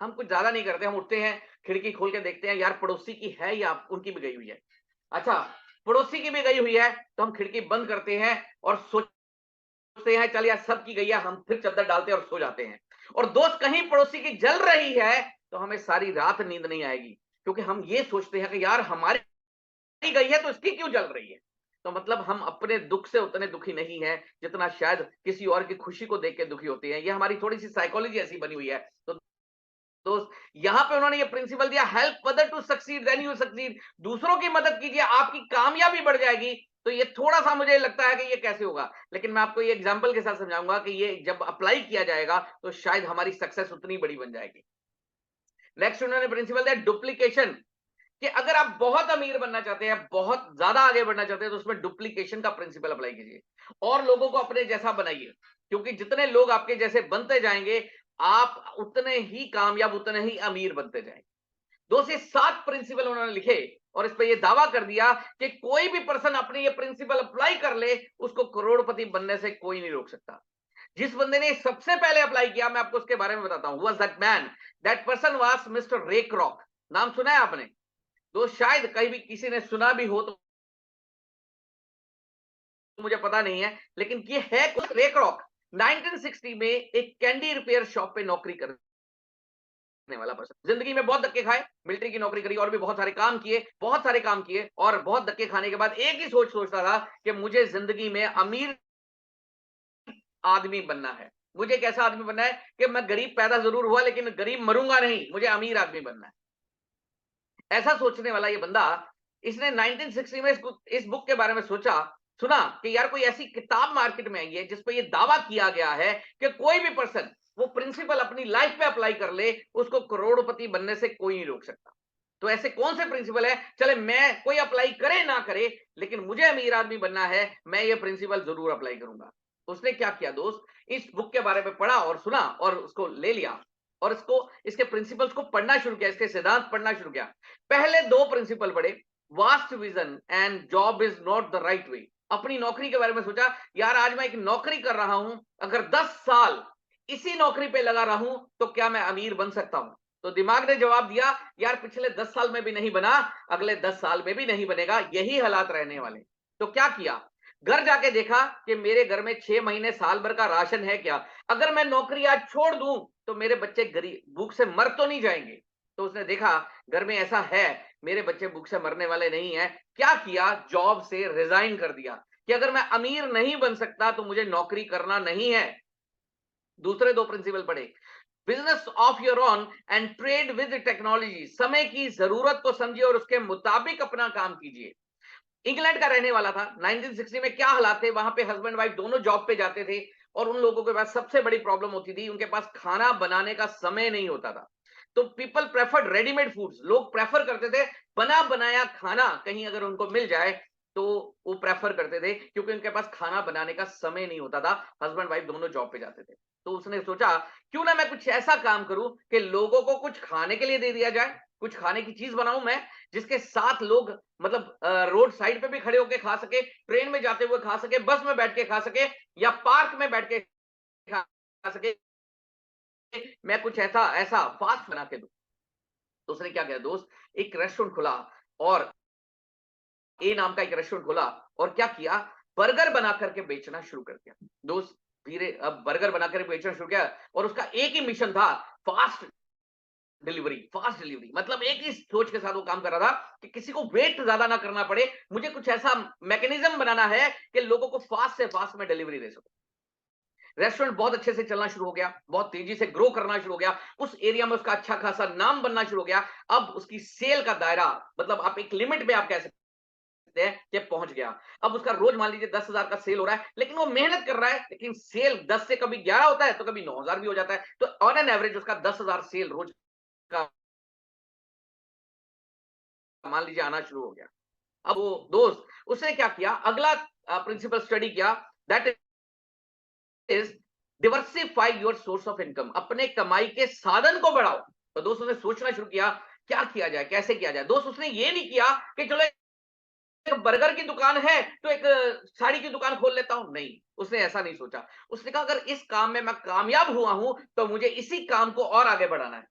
हम कुछ ज्यादा नहीं करते, हम उठते हैं, खिड़की खोल के देखते हैं यार पड़ोसी की है या उनकी भी गई हुई है। अच्छा, पड़ोसी की भी गई हुई है तो हम खिड़की बंद करते हैं और सोचते हैं चल यार सबकी गई है, हम फिर चद्दर डालते हैं और सो जाते हैं। और दोस्त कहीं पड़ोसी की जल रही है तो हमें सारी रात नींद नहीं आएगी, क्योंकि हम ये सोचते हैं कि यार हमारी गई है तो इसकी क्यों जल रही है? तो मतलब हम अपने दुख से उतने दुखी नहीं है जितना शायद किसी और की खुशी को देख के दुखी होते हैं। ये हमारी थोड़ी सी साइकोलॉजी ऐसी बनी हुई है। तो दोस्त, यहाँ पे उन्होंने ये प्रिंसिपल दिया, help other to succeed then you succeed. दूसरों की मदद कीजिए, आपकी कामयाबी बढ़ जाएगी। तो ये थोड़ा सा मुझे लगता है कि ये कैसे होगा, लेकिन मैं आपको ये एग्जांपल के साथ समझाऊंगा कि ये जब अप्लाई किया जाएगा तो शायद हमारी सक्सेस उतनी बड़ी बन जाएगी। नेक्स्ट उन्होंने प्रिंसिपल दिया डुप्लीकेशन, कि अगर आप बहुत अमीर बनना चाहते हैं, बहुत ज्यादा आगे बढ़ना चाहते हैं, तो उसमें डुप्लीकेशन का प्रिंसिपल अप्लाई कीजिए और लोगों को अपने जैसा बनाइए, क्योंकि जितने लोग आपके जैसे बनते जाएंगे, आप उतने ही कामयाब, उतने ही अमीर बनते जाएंगे। 2 से 7 प्रिंसिपल उन्होंने लिखे और इस पे ये दावा कर दिया कि कोई भी पर्सन अपने ये प्रिंसिपल अप्लाई कर ले, उसको करोड़पति बनने से कोई नहीं रोक सकता। जिस बंदे ने सबसे पहले अप्लाई किया, मैं आपको उसके बारे में बताता हूं, was that man, that person was mister रे क्रॉक। नाम सुना है आपने? तो शायद कहीं भी किसी ने सुना भी हो तो मुझे पता नहीं है, लेकिन ये है कुछ रे क्रॉक। 1960 में एक कैंडी रिपेयर शॉप पे नौकरी करने वाला पर्सन, जिंदगी में बहुत धक्के खाए, मिलिट्री की नौकरी करी और भी बहुत सारे काम किए, बहुत सारे काम किए, और बहुत धक्के खाने के बाद एक ही सोचता था कि मुझे जिंदगी में अमीर आदमी बनना है। मुझे एक ऐसा आदमी बनना है कि मैं गरीब पैदा जरूर हुआ लेकिन गरीब मरूंगा नहीं, मुझे अमीर आदमी बनना है। ऐसा सोचने वाला ये बंदा, इसने 1960 में इस बुक के बारे में सोचा, सुना कि यार कोई ऐसी किताब मार्केट में आई है जिस पे ये दावा किया गया है कि कोई भी पर्सन वो प्रिंसिपल अपनी लाइफ पे अप्लाई कर ले, उसको करोड़पति बनने से कोई नहीं रोक सकता। तो ऐसे कौन से प्रिंसिपल है, चले मैं कोई अप्लाई करे ना करे, लेकिन मुझे अमीर आदमी बनना है, मैं ये प्रिंसिपल जरूर अप्लाई करूंगा। उसने क्या किया दोस्त, इस बुक के बारे में पढ़ा और सुना और उसको ले लिया और इसको इसके प्रिंसिपल्स को पढ़ना शुरू किया, इसके सिद्धांत पढ़ना शुरू किया। पहले दो प्रिंसिपल पढ़े, vast vision and job is not the right way. अपनी नौकरी के बारे में सोचा, यार आज मैं एक नौकरी कर रहा हूं, अगर 10 साल इसी नौकरी पे लगा रहूं तो क्या मैं अमीर बन सकता हूं? तो दिमाग ने जवाब दिया, यार पिछले 10 साल में भी नहीं बना, अगले 10 साल में भी नहीं बनेगा, यही हालात रहने वाले। तो क्या किया, घर जाके देखा कि मेरे घर में 6 महीने साल भर का राशन है क्या? अगर मैं नौकरी आज छोड़ दूं तो मेरे बच्चे गरीब भूख से मर तो नहीं जाएंगे। तो उसने देखा घर में ऐसा है, मेरे बच्चे भूख से मरने वाले नहीं है। क्या किया, जॉब से रिजाइन कर दिया कि अगर मैं अमीर नहीं बन सकता तो मुझे नौकरी करना नहीं है। दूसरे दो प्रिंसिपल पढ़े, business of your own and trade with technology. समय की जरूरत को समझिए और उसके मुताबिक अपना काम कीजिए। इंग्लैंड का रहने वाला था, 1960 में क्या हालात थे, वहां पे हस्बैंड वाइफ दोनों जॉब पे जाते थे और उन लोगों के पास सबसे बड़ी प्रॉब्लम होती थी, उनके पास खाना बनाने का समय नहीं होता था। तो पीपल प्रेफर्ड रेडीमेड फूड्स, लोग प्रेफर करते थे बना बनाया खाना कहीं अगर उनको मिल जाए तो वो प्रेफर करते थे, क्योंकि उनके पास खाना बनाने का समय नहीं होता था, हस्बैंड वाइफ दोनों जॉब पे जाते थे। तो उसने सोचा क्यों ना मैं कुछ ऐसा काम करूं कि लोगों को कुछ खाने के लिए दे दिया जाए, कुछ खाने की चीज बनाऊं मैं जिसके साथ लोग मतलब रोड साइड पे भी खड़े होकर खा सके, ट्रेन में जाते हुए खा सके, बस में बैठ के खा सके या पार्क में बैठ के खा सके, मैं कुछ ऐसा ऐसा फास्ट बना के दूं। तो उसने क्या किया दोस्त, एक रेस्टोरेंट खुला और ए नाम का एक रेस्टोरेंट खोला और क्या किया, बर्गर बना करके बेचना शुरू कर दिया। दोस्त धीरे अब बर्गर बना कर बेचना शुरू किया और उसका एक ही मिशन था, फास्ट डिलीवरी। फास्ट डिलीवरी मतलब एक ही सोच के साथ वो काम कर रहा था कि किसी को वेट ज्यादा ना करना पड़े, मुझे कुछ ऐसा मैकेनिज्म बनाना है कि लोगों को फास्ट से फास्ट में डिलीवरी दे सकूं। रेस्टोरेंट बहुत अच्छे से चलना शुरू हो गया, बहुत तेजी से ग्रो करना शुरू हो गया, उस एरिया में उसका अच्छा खासा नाम बनना शुरू हो गया। अब उसकी सेल का दायरा मतलब आप एक लिमिट में आप कह सकते हैं कि पहुंच गया। अब उसका रोज मान लीजिए 10,000 का सेल हो रहा है, लेकिन वो मेहनत कर रहा है, लेकिन सेल 10 से कभी 11 होता है तो कभी 9,000 भी हो जाता है। तो ऑन एन एवरेज उसका 10,000 सेल रोज का मान लीजिए आना शुरू हो गया। अब वो दोस्त उसने क्या किया, अगला प्रिंसिपल स्टडी किया, that is diversify your source of income. अपने कमाई के साधन को बढ़ाओ। तो दोस्त उसने सोचना शुरू किया क्या किया जाए, कैसे किया जाए। दोस्त उसने ये नहीं किया कि चलो एक बर्गर की दुकान है तो एक साड़ी की दुकान खोल लेता हूं, नहीं, उसने ऐसा नहीं सोचा। उसने कहा अगर इस काम में मैं कामयाब हुआ हूं तो मुझे इसी काम को और आगे बढ़ाना है।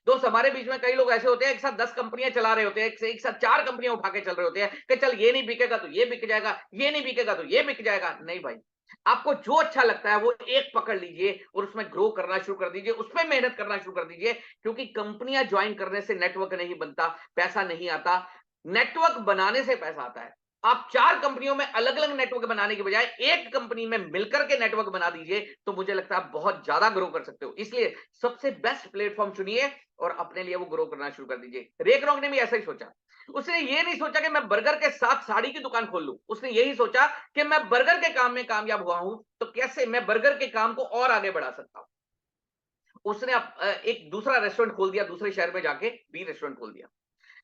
दोस्त हमारे बीच में कई लोग ऐसे होते हैं, एक साथ 10 कंपनियां चला रहे होते हैं, एक साथ 4 कंपनियां उठा के चल रहे होते हैं कि चल ये नहीं बिकेगा तो ये बिक जाएगा, ये नहीं बिकेगा तो ये बिक जाएगा। नहीं भाई, आपको जो अच्छा लगता है वो एक पकड़ लीजिए और उसमें ग्रो करना शुरू कर दीजिए, उसमें मेहनत करना शुरू कर दीजिए, क्योंकि कंपनियां ज्वाइन करने से नेटवर्क नहीं बनता, पैसा नहीं आता, नेटवर्क बनाने से पैसा आता है। आप 4 कंपनियों में अलग-अलग नेटवर्क बनाने की बजाय एक कंपनी में मिलकर के नेटवर्क बना दीजिए, तो मुझे लगता है आप बहुत ज्यादा ग्रो कर सकते हो। इसलिए सबसे बेस्ट प्लेटफॉर्म चुनिए और अपने लिए वो ग्रो करना शुरू कर दीजिए। रे क्रॉक ने भी ऐसा ही सोचा। उसने ये नहीं सोचा कि मैं बर्गर के साथ साड़ी की दुकान खोल लूं। उसने यही सोचा कि मैं बर्गर के काम में कामयाब हुआ हूं, तो कैसे मैं बर्गर के काम को और आगे बढ़ा सकता हूं। उसने एक दूसरा रेस्टोरेंट खोल दिया, दूसरे शहर में जाके बी रेस्टोरेंट खोल दिया।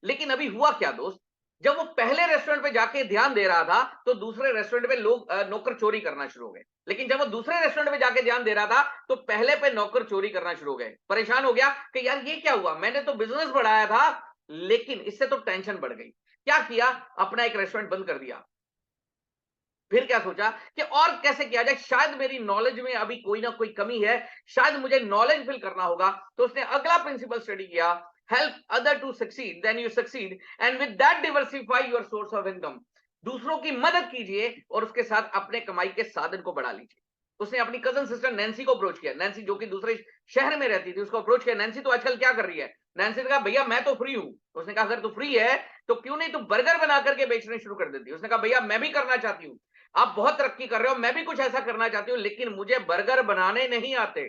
लेकिन अभी हुआ क्या दोस्त, जब वो पहले रेस्टोरेंट पे जाके ध्यान दे रहा था तो दूसरे रेस्टोरेंट पे लोग नौकर चोरी करना शुरू हो गए। लेकिन जब वो दूसरे रेस्टोरेंट पे जाके ध्यान दे रहा था तो पहले पे नौकर चोरी करना शुरू हो गए। परेशान हो गया कि यार ये क्या हुआ, मैंने तो बिजनेस बढ़ाया था लेकिन इससे तो टेंशन बढ़ गई। क्या किया, अपना एक रेस्टोरेंट बंद कर दिया। फिर क्या सोचा कि और कैसे किया जाए, शायद मेरी नॉलेज में अभी कोई ना कोई कमी है, शायद मुझे नॉलेज फिल करना होगा। तो उसने अगला प्रिंसिपल स्टडी किया, help other to succeed then you succeed and with that diversify your source of income. दूसरों की मदद कीजिए और उसके साथ अपने कमाई के साधन को बढ़ा लीजिए। उसने अपनी कजन सिस्टर नैन्सी को अप्रोच किया, नैन्सी जो कि दूसरे शहर में रहती थी, उसको अप्रोच किया, नैन्सी तो आजकल क्या कर रही है। नैन्सी ने कहा भैया मैं तो फ्री हूं। उसने कहा अगर तू फ्री है तो क्यों नहीं तू बर्गर बना करके बेचने शुरू कर देती। उसने कहा भैया मैं भी करना चाहती हूँ। आप बहुत तरक्की कर रहे हो, मैं भी कुछ ऐसा करना चाहती हूँ, लेकिन मुझे बर्गर बनाने नहीं आते।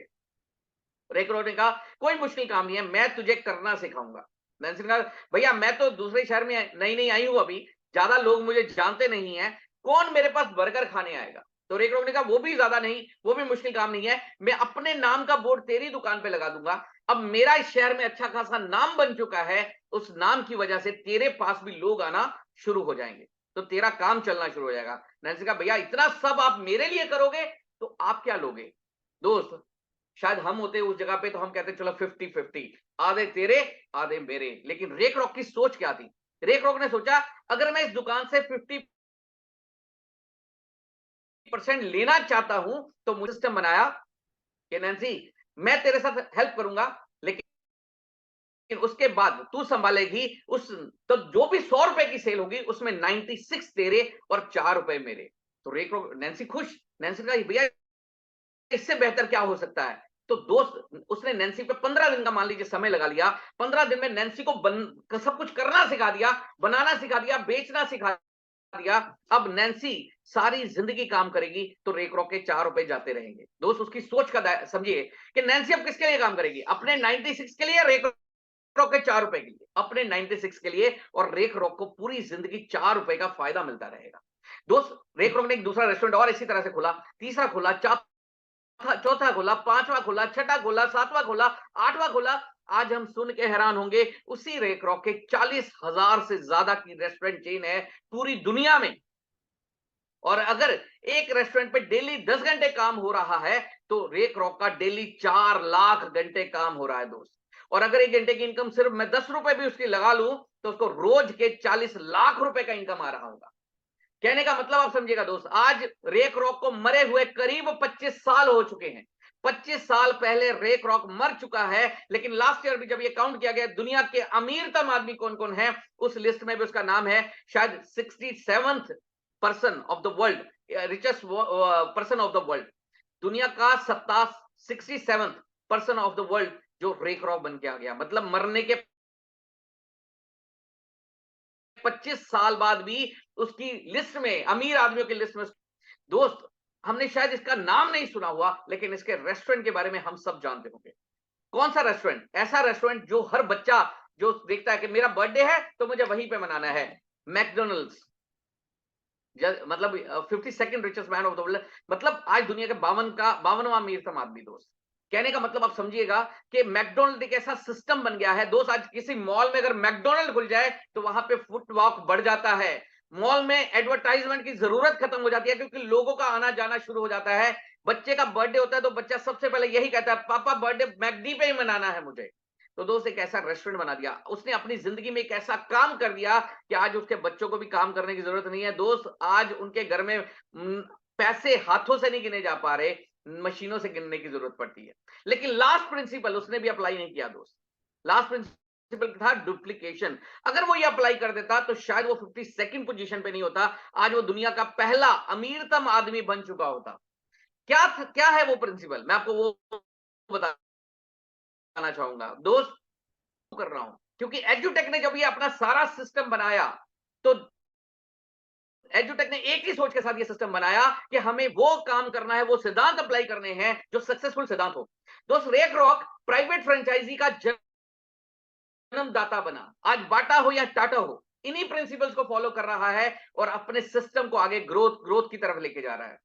रेक रॉक ने कहा, कोई मुश्किल काम नहीं है, मैं तुझे करना सिखाऊंगा। नैन्सी ने कहा, भैया मैं तो दूसरे शहर में नई नई आई हूं, अभी ज्यादा लोग मुझे जानते नहीं है, कौन मेरे पास बर्गर खाने आएगा? तो रेक रॉक ने कहा, वो भी ज्यादा नहीं, वो भी मुश्किल काम नहीं है, मैं अपने नाम का बोर्ड तेरी दुकान पे लगा दूंगा। अब मेरा इस शहर में अच्छा खासा नाम बन चुका है, उस नाम की वजह से तेरे पास भी लोग आना शुरू हो जाएंगे, तो तेरा काम चलना शुरू हो जाएगा। नैन्सी कहा, भैया इतना सब आप मेरे लिए करोगे तो आप क्या लोगे? दोस्त, शायद हम होते उस जगह पे तो हम कहते चलो 50-50, आधे तेरे आधे मेरे। लेकिन रेक रॉक की सोच क्या थी? रेक रॉक ने सोचा, अगर मैं इस दुकान से 50% लेना चाहता हूं तो मुझे सिस्टम बनाया कि नैन्सी, मैं तेरे साथ हेल्प करूंगा, लेकिन उसके बाद तू संभालेगी उस, तो जो भी 100 रुपए की सेल होगी उसमें 96 तेरे और 4 रुपए मेरे। तो रेक रॉक, नैन्सी खुश। नैन्सी का, भैया इससे बेहतर क्या हो सकता है? तो दोस्त, उसने नैन्सी पे 15 दिन का मान लीजिए समय लगा लिया। 15 दिन में नैन्सी को सब कुछ करना सिखा दिया, बनाना सिखा दिया, बेचना सिखा दिया। अब नैन्सी सारी जिंदगी काम करेगी तो रेक रॉक के 4 रुपए जाते रहेंगे। दोस्त, उसकी सोच का समझिए कि नैन्सी अब किसके लिए काम करेगी? अपने 96 के लिए, रेक रॉक के 4 रुपए के लिए, अपने 96 के लिए, और रेक रॉक को पूरी जिंदगी 4 रुपए का फायदा मिलता रहेगा। दोस्त, रेक रॉक ने एक दूसरा रेस्टोरेंट और इसी तरह से खोला, तीसरा खोला, चौथा खोला, पांचवा खोला, छठा खोला, सातवां खोला, आठवां खोला। आज हम सुन के हैरान होंगे, उसी रेक रॉक के 40,000 से ज्यादा की रेस्टोरेंट चेन है पूरी दुनिया में। और अगर एक रेस्टोरेंट पे डेली 10 घंटे काम हो रहा है, तो रेक रॉक का डेली 4 लाख घंटे काम हो रहा है दोस्त। और अगर 1 घंटे की इनकम सिर्फ मैं 10 रुपए भी उसकी लगा लूं, तो उसको रोज के 40 लाख रुपए का इनकम आ रहा होगा। कहने का मतलब आप समझिएगा दोस्त, आज रेक रॉक को मरे हुए करीब 25 साल हो चुके हैं। 25 साल पहले रेक रॉक मर चुका है, लेकिन लास्ट ईयर भी जब ये काउंट किया गया दुनिया के अमीरतम आदमी कौन कौन है, उस लिस्ट में भी उसका नाम है शायद 67th person of the world, richest person of the world. दुनिया का 67th person of the world जो रेक रॉक बन के आ गया, मतलब मरने के 25 साल बाद भी उसकी लिस्ट में, अमीर आदमियों की लिस्ट में। दोस्त, हमने शायद इसका नाम नहीं सुना हुआ, लेकिन इसके रेस्टोरेंट के बारे में हम सब जानते होंगे। कौन सा रेस्टोरेंट? ऐसा रेस्टोरेंट जो हर बच्चा जो देखता है कि मेरा बर्थडे है तो मुझे वहीं पे मनाना है, मैकडोनल्ड्स। मतलब 52nd richest man of the world, मतलब आज दुनिया के 52वां अमीरतम आदमी। दोस्त, कहने का मतलब आप समझिएगा कि मैकडोनल्ड एक ऐसा सिस्टम बन गया है दोस्त, आज किसी मॉल में अगर मैकडोनल्ड खुल जाए तो वहां पे फुटवॉक बढ़ जाता है। मॉल में एडवर्टाइजमेंट की जरूरत खत्म हो जाती है, क्योंकि लोगों का आना जाना शुरू हो जाता है। बच्चे का बर्थडे होता है तो बच्चा सबसे पहले यही कहता है, पापा बर्थडे मैकडी पे ही मनाना है मुझे। तो दोस्त, एक ऐसा रेस्टोरेंट बना दिया उसने अपनी जिंदगी में, एक ऐसा काम कर दिया कि आज उसके बच्चों को भी काम करने की जरूरत नहीं है। दोस्त, आज उनके घर में पैसे हाथों से नहीं गिने जा पा रहे, मशीनों से गिनने की जरूरत पड़ती है। लेकिन लास्ट प्रिंसिपल उसने भी अप्लाई नहीं किया दोस्त। लास्ट प्रिंसिपल था डुप्लीकेशन। अगर वो ये अप्लाई कर देता तो शायद वो 52nd पोजीशन पे नहीं होता, आज वो दुनिया का पहला अमीरतम आदमी बन चुका होता। क्या है वो प्रिंसिपल, मैं आपको वो बताना चाहूंगा दोस्त। कर रहा हूं क्योंकि एजुटेक ने जब ये अपना सारा सिस्टम बनाया, तो एजुटेक ने एक ही सोच के साथ ये सिस्टम बनाया कि हमें वो काम करना है, वो सिद्धांत अप्लाई करने हैं जो सक्सेसफुल सिद्धांत हो। दोस्त, रेक रॉक प्राइवेट फ्रेंचाइजी का जन्मदाता बना। आज बाटा हो या टाटा हो, इन्हीं प्रिंसिपल्स को फॉलो कर रहा है और अपने सिस्टम को आगे ग्रोथ की तरफ लेके जा रहा है।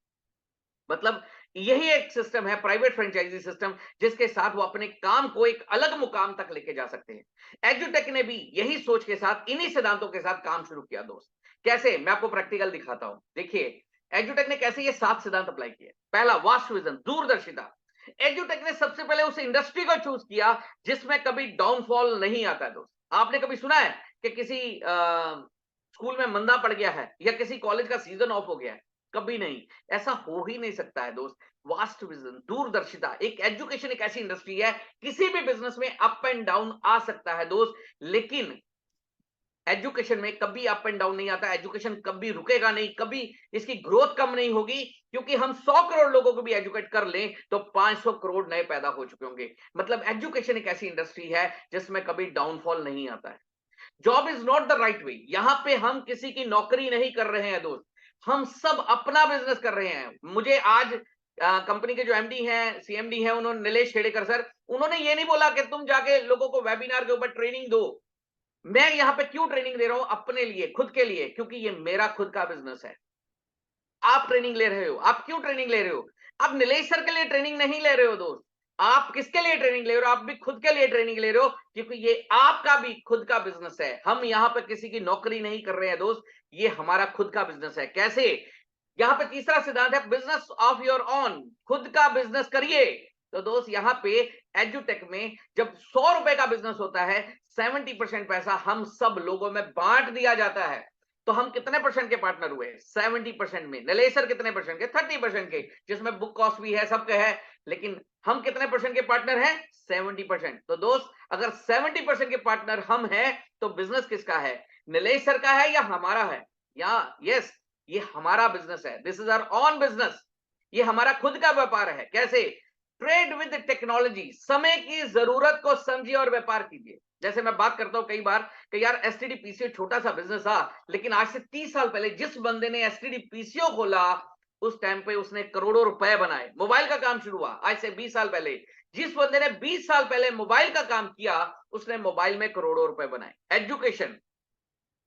मतलब यही एक सिस्टम है, प्राइवेट फ्रेंचाइजी सिस्टम, जिसके साथ वो अपने काम को एक अलग मुकाम तक लेके जा सकते हैं। एजुटेक ने भी यही सोच के साथ, इन्हीं सिद्धांतों के साथ काम शुरू किया दोस्त। कैसे, मैं आपको प्रैक्टिकल दिखाता हूं। देखिए एजुटेक ने कैसे ये 7 सिद्धांत अप्लाई किए। पहला, वास्ट विजन, दूरदर्शिता। एजुटेक ने सबसे पहले उस इंडस्ट्री को चूज किया जिसमें कभी डाउनफॉल नहीं आता दोस्त। आपने कभी सुना है कि किसी स्कूल में मंदा पड़ गया है या किसी कॉलेज का सीजन ऑफ हो गया है? कभी नहीं, ऐसा हो ही नहीं सकता है दोस्त। वास्ट विजन, दूरदर्शिता। एक एजुकेशन एक ऐसी इंडस्ट्री है, किसी भी बिजनेस में अप एंड डाउन आ सकता है दोस्त, लेकिन एजुकेशन में कभी अप एंड डाउन नहीं आता। एजुकेशन कभी रुकेगा नहीं, कभी इसकी ग्रोथ कम नहीं होगी, क्योंकि हम 100 करोड़ लोगों को भी एजुकेट कर लें तो 500 करोड़ नए पैदा हो चुके होंगे। मतलब एजुकेशन एक ऐसी इंडस्ट्री है जिसमें कभी डाउनफॉल नहीं आता है। Job is not the right way, यहां पे हम किसी की नौकरी नहीं कर रहे हैं दोस्त। हम सब अपना बिजनेस कर रहे हैं। मुझे आज कंपनी के जो एमडी हैं, सीएमडी हैं, उन्होंने नीलेश खेड़ेकर सर, उन्होंने ये नहीं बोला कि तुम जाके लोगों को वेबिनार के ऊपर ट्रेनिंग दो। मैं यहाँ पे क्यों ट्रेनिंग दे रहा हूं? अपने लिए, खुद के लिए, क्योंकि ये मेरा खुद का बिजनेस है। आप ट्रेनिंग ले रहे हो। आप क्यों ट्रेनिंग ले रहे हो? आप नीलेश सर के लिए ट्रेनिंग नहीं ले रहे हो दोस्त। आप किसके लिए ट्रेनिंग ले रहे हो? आप भी खुद के लिए ट्रेनिंग ले रहे हो, क्योंकि ये आपका भी खुद का बिजनेस है। हम यहाँ पे किसी की नौकरी नहीं कर रहे हैं दोस्त, ये हमारा खुद का बिजनेस है। कैसे? यहाँ पे तीसरा सिद्धांत है, बिजनेस ऑफ योर ओन। खुद का बिजनेस करिए। तो दोस्त यहाँ पे एजुटेक में जब 100 रुपए का बिजनेस होता है, 70% पैसा हम सब लोगों में बांट दिया जाता है। तो हम कितने परसेंट के पार्टनर हुए? 70% में। नीलेश सर कितने परसेंट के? 30% के, जिसमें बुक कॉस्ट भी है, सबके है। लेकिन हम कितने परसेंट के पार्टनर हैं? 70%। तो दोस्त, अगर 70% के पार्टनर हम हैं, तो बिजनेस किसका है? नीलेश सर का है या हमारा है? या यस, ये हमारा बिजनेस है। This is our own business. ये हमारा खुद का व्यापार है। कैसे? Trade with technology. समय की जरूरत को समझिए और व्यापार कीजिए। जैसे मैं बात करता हूं कई बार कि यार एसटीडी पीसीओ छोटा सा बिजनेस था, लेकिन आज से 30 साल पहले जिस बंदे ने एसटीडी पीसीओ खोला, उस टाइम पे उसने करोड़ों रुपए बनाए। मोबाइल का काम शुरू हुआ आज से 20 साल पहले। जिस बंदे ने 20 साल पहले मोबाइल का काम किया, उसने मोबाइल में करोड़ों रुपए बनाए। एजुकेशन,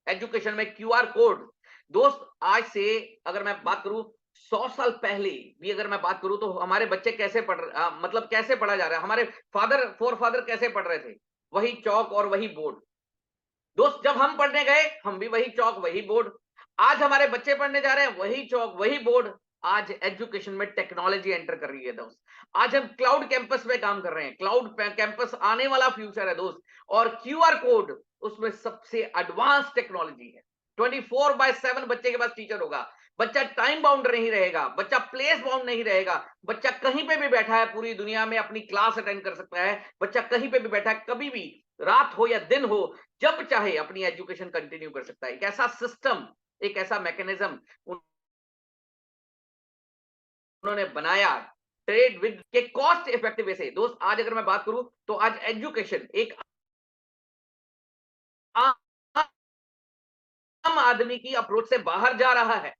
एजुकेशन में क्यूआर कोड। दोस्त, आज से अगर मैं बात करूं 100 साल पहले भी अगर मैं बात करूं, तो हमारे बच्चे कैसे मतलब कैसे पढ़ा जा रहा है? हमारे फोर फादर कैसे पढ़ रहे थे? वही चौक और वही बोर्ड। दोस्त, जब हम पढ़ने गए, हम भी वही चौक वही बोर्ड। आज हमारे बच्चे पढ़ने जा रहे हैं, वही चौक वही बोर्ड। आज एजुकेशन में टेक्नोलॉजी एंटर कर रही है दोस्त। आज हम क्लाउड कैंपस पे काम कर रहे हैं। क्लाउड कैंपस आने वाला फ्यूचर है दोस्त। और क्यूआर कोड उसमें सबसे एडवांस टेक्नोलॉजी है। 24/7 बच्चे के पास टीचर होगा। बच्चा टाइम बाउंड नहीं रहेगा, बच्चा प्लेस बाउंड नहीं रहेगा। बच्चा कहीं पे भी बैठा है पूरी दुनिया में अपनी क्लास अटेंड कर सकता है। बच्चा कहीं पे भी बैठा है, कभी भी, रात हो या दिन हो, जब चाहे अपनी एजुकेशन कंटिन्यू कर सकता है। एक ऐसा सिस्टम, एक ऐसा मैकेनिज्म उन्होंने बनाया ट्रेड विद के कॉस्ट इफेक्टिव वे से। दोस्त, आज अगर मैं बात करूं, तो आज एजुकेशन एक आम आदमी की अप्रोच से बाहर जा रहा है।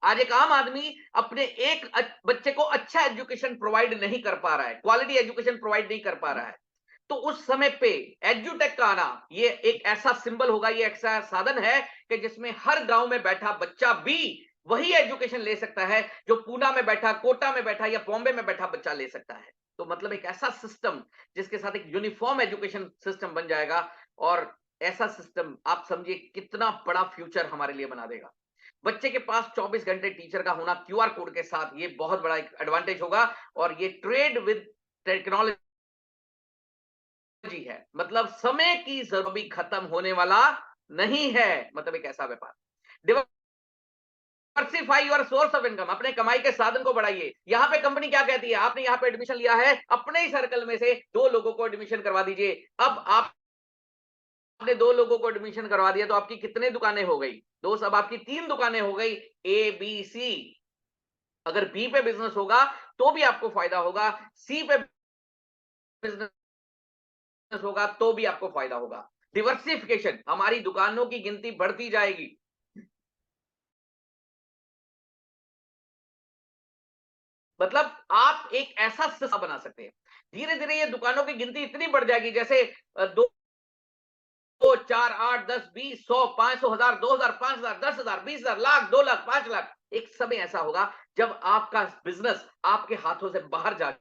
आज एक आम आदमी अपने एक बच्चे को अच्छा एजुकेशन प्रोवाइड नहीं कर पा रहा है, क्वालिटी एजुकेशन प्रोवाइड नहीं कर पा रहा है। तो उस समय पे एजुटेक का आना, ये एक ऐसा सिंबल होगा, ये ऐसा साधन है कि जिसमें हर गांव में बैठा बच्चा भी वही एजुकेशन ले सकता है जो पूना में बैठा, कोटा में बैठा या बॉम्बे में बैठा बच्चा ले सकता है। तो मतलब एक ऐसा सिस्टम जिसके साथ एक यूनिफॉर्म एजुकेशन सिस्टम बन जाएगा। और ऐसा सिस्टम आप समझिए कितना बड़ा फ्यूचर हमारे लिए बना देगा। बच्चे के पास 24 घंटे टीचर का होना क्यूआर कोड के साथ, ये बहुत बड़ा एक एडवांटेज होगा। और ये ट्रेड विद टेक्नोलॉजी है। मतलब समय की जरूरत भी खत्म होने वाला नहीं है। मतलब एक ऐसा व्यापार। Diversify your source of income. अपने कमाई के साधन को बढ़ाइए। यहाँ पे कंपनी क्या कहती है? आपने यहाँ पे एडमिशन लिया है, अपने ही सर्कल में से 2 लोगों को एडमिशन करवा दीजिए। अब आपने 2 लोगों को एडमिशन करवा दिया, तो आपकी कितने दुकानें हो गई दोस्त? अब आपकी 3 दुकानें हो गई, ए बी सी। अगर बी पे बिजनेस होगा तो भी आपको फायदा होगा, सी पे बिजनेस होगा तो भी आपको फायदा होगा। डिवर्सिफिकेशन, हमारी दुकानों की गिनती बढ़ती जाएगी। मतलब आप एक ऐसा सिस्टम बना सकते हैं। धीरे धीरे ये दुकानों की गिनती इतनी बढ़ जाएगी, जैसे 2 4 8 10 20 100 500 1000 2000 5000 10000 20000 लाख 2 लाख 5 लाख। एक समय ऐसा होगा जब आपका बिजनेस आपके हाथों से बाहर जा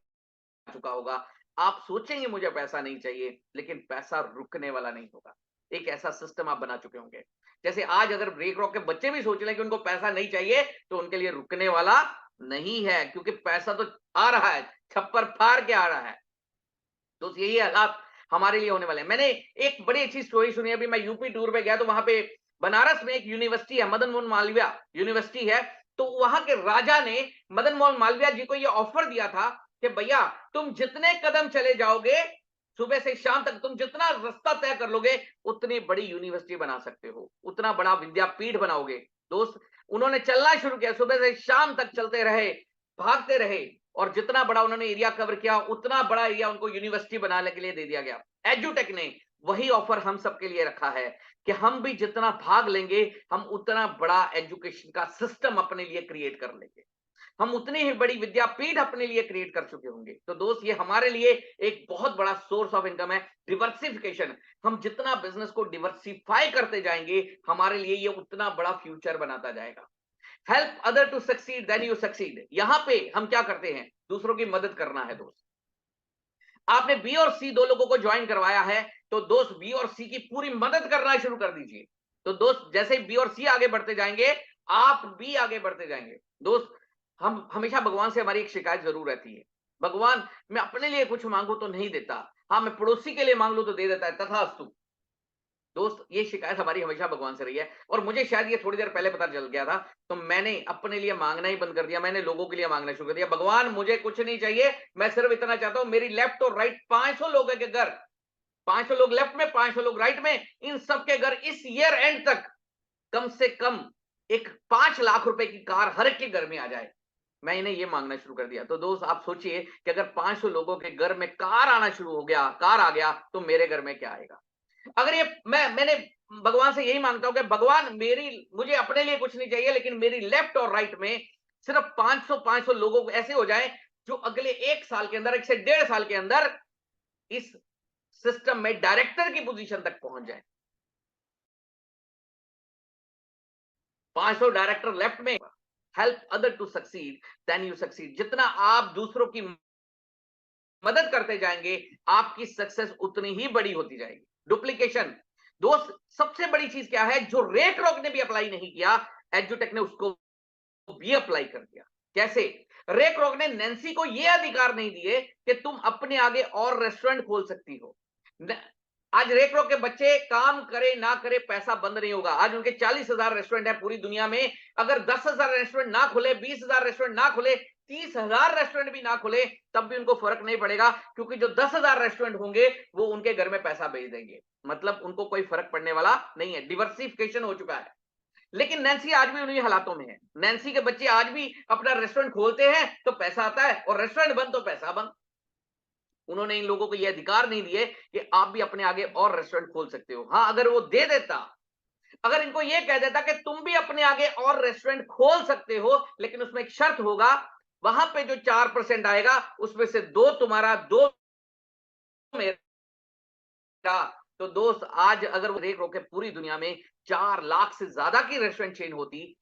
चुका होगा। आप सोचेंगे मुझे पैसा नहीं चाहिए, लेकिन पैसा रुकने वाला नहीं होगा। एक ऐसा सिस्टम आप बना चुके होंगे। जैसे आज अगर ब्रेक रॉक के बच्चे भी सोच लें कि उनको पैसा नहीं चाहिए, तो उनके लिए रुकने वाला नहीं है, क्योंकि पैसा तो आ रहा है, छप्पर फाड़ के आ रहा है। तो यही हालात हमारे लिए होने वाले हैं। मैंने एक बड़ी अच्छी स्टोरी सुनी। अभी मैं यूपी टूर पे गया, तो वहां पे बनारस में एक यूनिवर्सिटी है, मदन मोहन मालवीय यूनिवर्सिटी है। तो वहां के राजा ने मदन मोहन मालवीय जी को यह ऑफर दिया था कि भैया, तुम जितने कदम चले जाओगे सुबह से शाम तक, तुम जितना रास्ता तय कर लोगे, उतनी बड़ी यूनिवर्सिटी बना सकते हो, उतना बड़ा विद्यापीठ बनाओगे। दोस्त, उन्होंने चलना शुरू किया, सुबह से शाम तक चलते रहे, भागते रहे। और जितना बड़ा उन्होंने एरिया कवर किया, उतना बड़ा एरिया उनको यूनिवर्सिटी बनाने के लिए दे दिया गया। एजुटेक ने वही ऑफर हम सबके लिए रखा है कि हम भी जितना भाग लेंगे, हम उतना बड़ा एजुकेशन का सिस्टम अपने लिए क्रिएट कर लेंगे, हम उतनी ही बड़ी विद्यापीठ अपने लिए क्रिएट कर चुके होंगे। तो दोस्त, ये हमारे लिए एक बहुत बड़ा सोर्स ऑफ इनकम है, डिवर्सिफिकेशन। हम जितना बिजनेस को डिवर्सिफाई करते जाएंगे, हमारे लिए ये उतना बड़ा फ्यूचर बनाता जाएगा। Help other to succeed then you succeed. यहां पे हम क्या करते हैं? दूसरों की मदद करना है दोस्त। आपने बी और सी दो लोगों को ज्वाइन करवाया है, तो दोस्त बी और सी की पूरी मदद करना शुरू कर दीजिए। तो दोस्त, जैसे बी और सी आगे बढ़ते जाएंगे, आप भी आगे बढ़ते जाएंगे। दोस्त, हम हमेशा भगवान से हमारी एक शिकायत जरूर रहती है, भगवान मैं अपने लिए कुछ मांगू तो नहीं देता, हाँ मैं पड़ोसी के लिए मांग लू तो दे देता है, तथास्तु। दोस्त, ये शिकायत हमारी हमेशा भगवान से रही है, और मुझे शायद ये थोड़ी देर पहले पता चल गया था, तो मैंने अपने लिए मांगना ही बंद कर दिया, मैंने लोगों के लिए मांगना शुरू कर दिया। भगवान, मुझे कुछ नहीं चाहिए, मैं सिर्फ इतना चाहता हूं, मेरी लेफ्ट और राइट 500 लोग के घर, 500 लोग लेफ्ट में, 500 लोग राइट में, इन सबके घर इस ईयर एंड तक कम से कम एक 5 लाख रुपए की कार हर एक के घर में आ जाए। मैं इन्हें ये मांगना शुरू कर दिया। तो दोस्त, आप सोचिए कि अगर 500 लोगों के घर में कार आना शुरू हो गया, कार आ गया, तो मेरे घर में क्या आएगा? अगर ये मैंने भगवान से यही मांगता हूं कि भगवान, मुझे अपने लिए कुछ नहीं चाहिए, लेकिन मेरी लेफ्ट और राइट में सिर्फ 500 लोगों ऐसे हो जाए जो अगले 1 साल के अंदर, 1 से 1.5 साल के अंदर इस सिस्टम में डायरेक्टर की पोजीशन तक पहुंच जाए। 500 डायरेक्टर लेफ्ट में। Help other to succeed then you succeed. जितना आप दूसरों की मदद करते जाएंगे, आपकी सक्सेस उतनी ही बड़ी होती जाएगी। डुप्लीकेशन। दोस्त, सबसे बड़ी चीज क्या है जो रेट रॉक ने भी अप्लाई नहीं किया, एजुटेक ने उसको भी अप्लाई कर दिया। कैसे? रेक रॉक ने नैन्सी को यह अधिकार नहीं दिए कि तुम अपने आगे और रेस्टोरेंट खोल सकती हो। आज रेक रॉक के बच्चे काम करे ना करे, पैसा बंद नहीं होगा। आज उनके 40,000 रेस्टोरेंट है पूरी दुनिया में। अगर 10,000 रेस्टोरेंट ना खुले, 20,000 रेस्टोरेंट ना खुले, 30,000 रेस्टोरेंट भी ना खुले, तब भी उनको फर्क नहीं पड़ेगा, क्योंकि जो 10,000 रेस्टोरेंट होंगे वो उनके घर में पैसा भेज देंगे। मतलब उनको कोई फर्क पड़ने वाला नहीं है। डिवर्सिफिकेशन हो चुका है। लेकिन नैन्सी आज भी उन्हीं हालातों में है। नैन्सी के बच्चे आज भी अपना रेस्टोरेंट खोलते हैं तो पैसा आता है, और रेस्टोरेंट बंद तो पैसा बंद। उन्होंने इन लोगों को यह अधिकार नहीं दिए कि आप भी अपने आगे और रेस्टोरेंट खोल सकते हो। हाँ, अगर वो दे देता, अगर इनको यह कह देता कि तुम भी अपने आगे और रेस्टोरेंट खोल सकते हो, लेकिन उसमें एक शर्त होगा, वहां पे जो 4% आएगा उसमें से 2 तुम्हारा, 2 मेरा। तो दोस्त, आज अगर वो देख रो के पूरी दुनिया में 4 लाख से ज्यादा की रेस्टोरेंट चेन होती,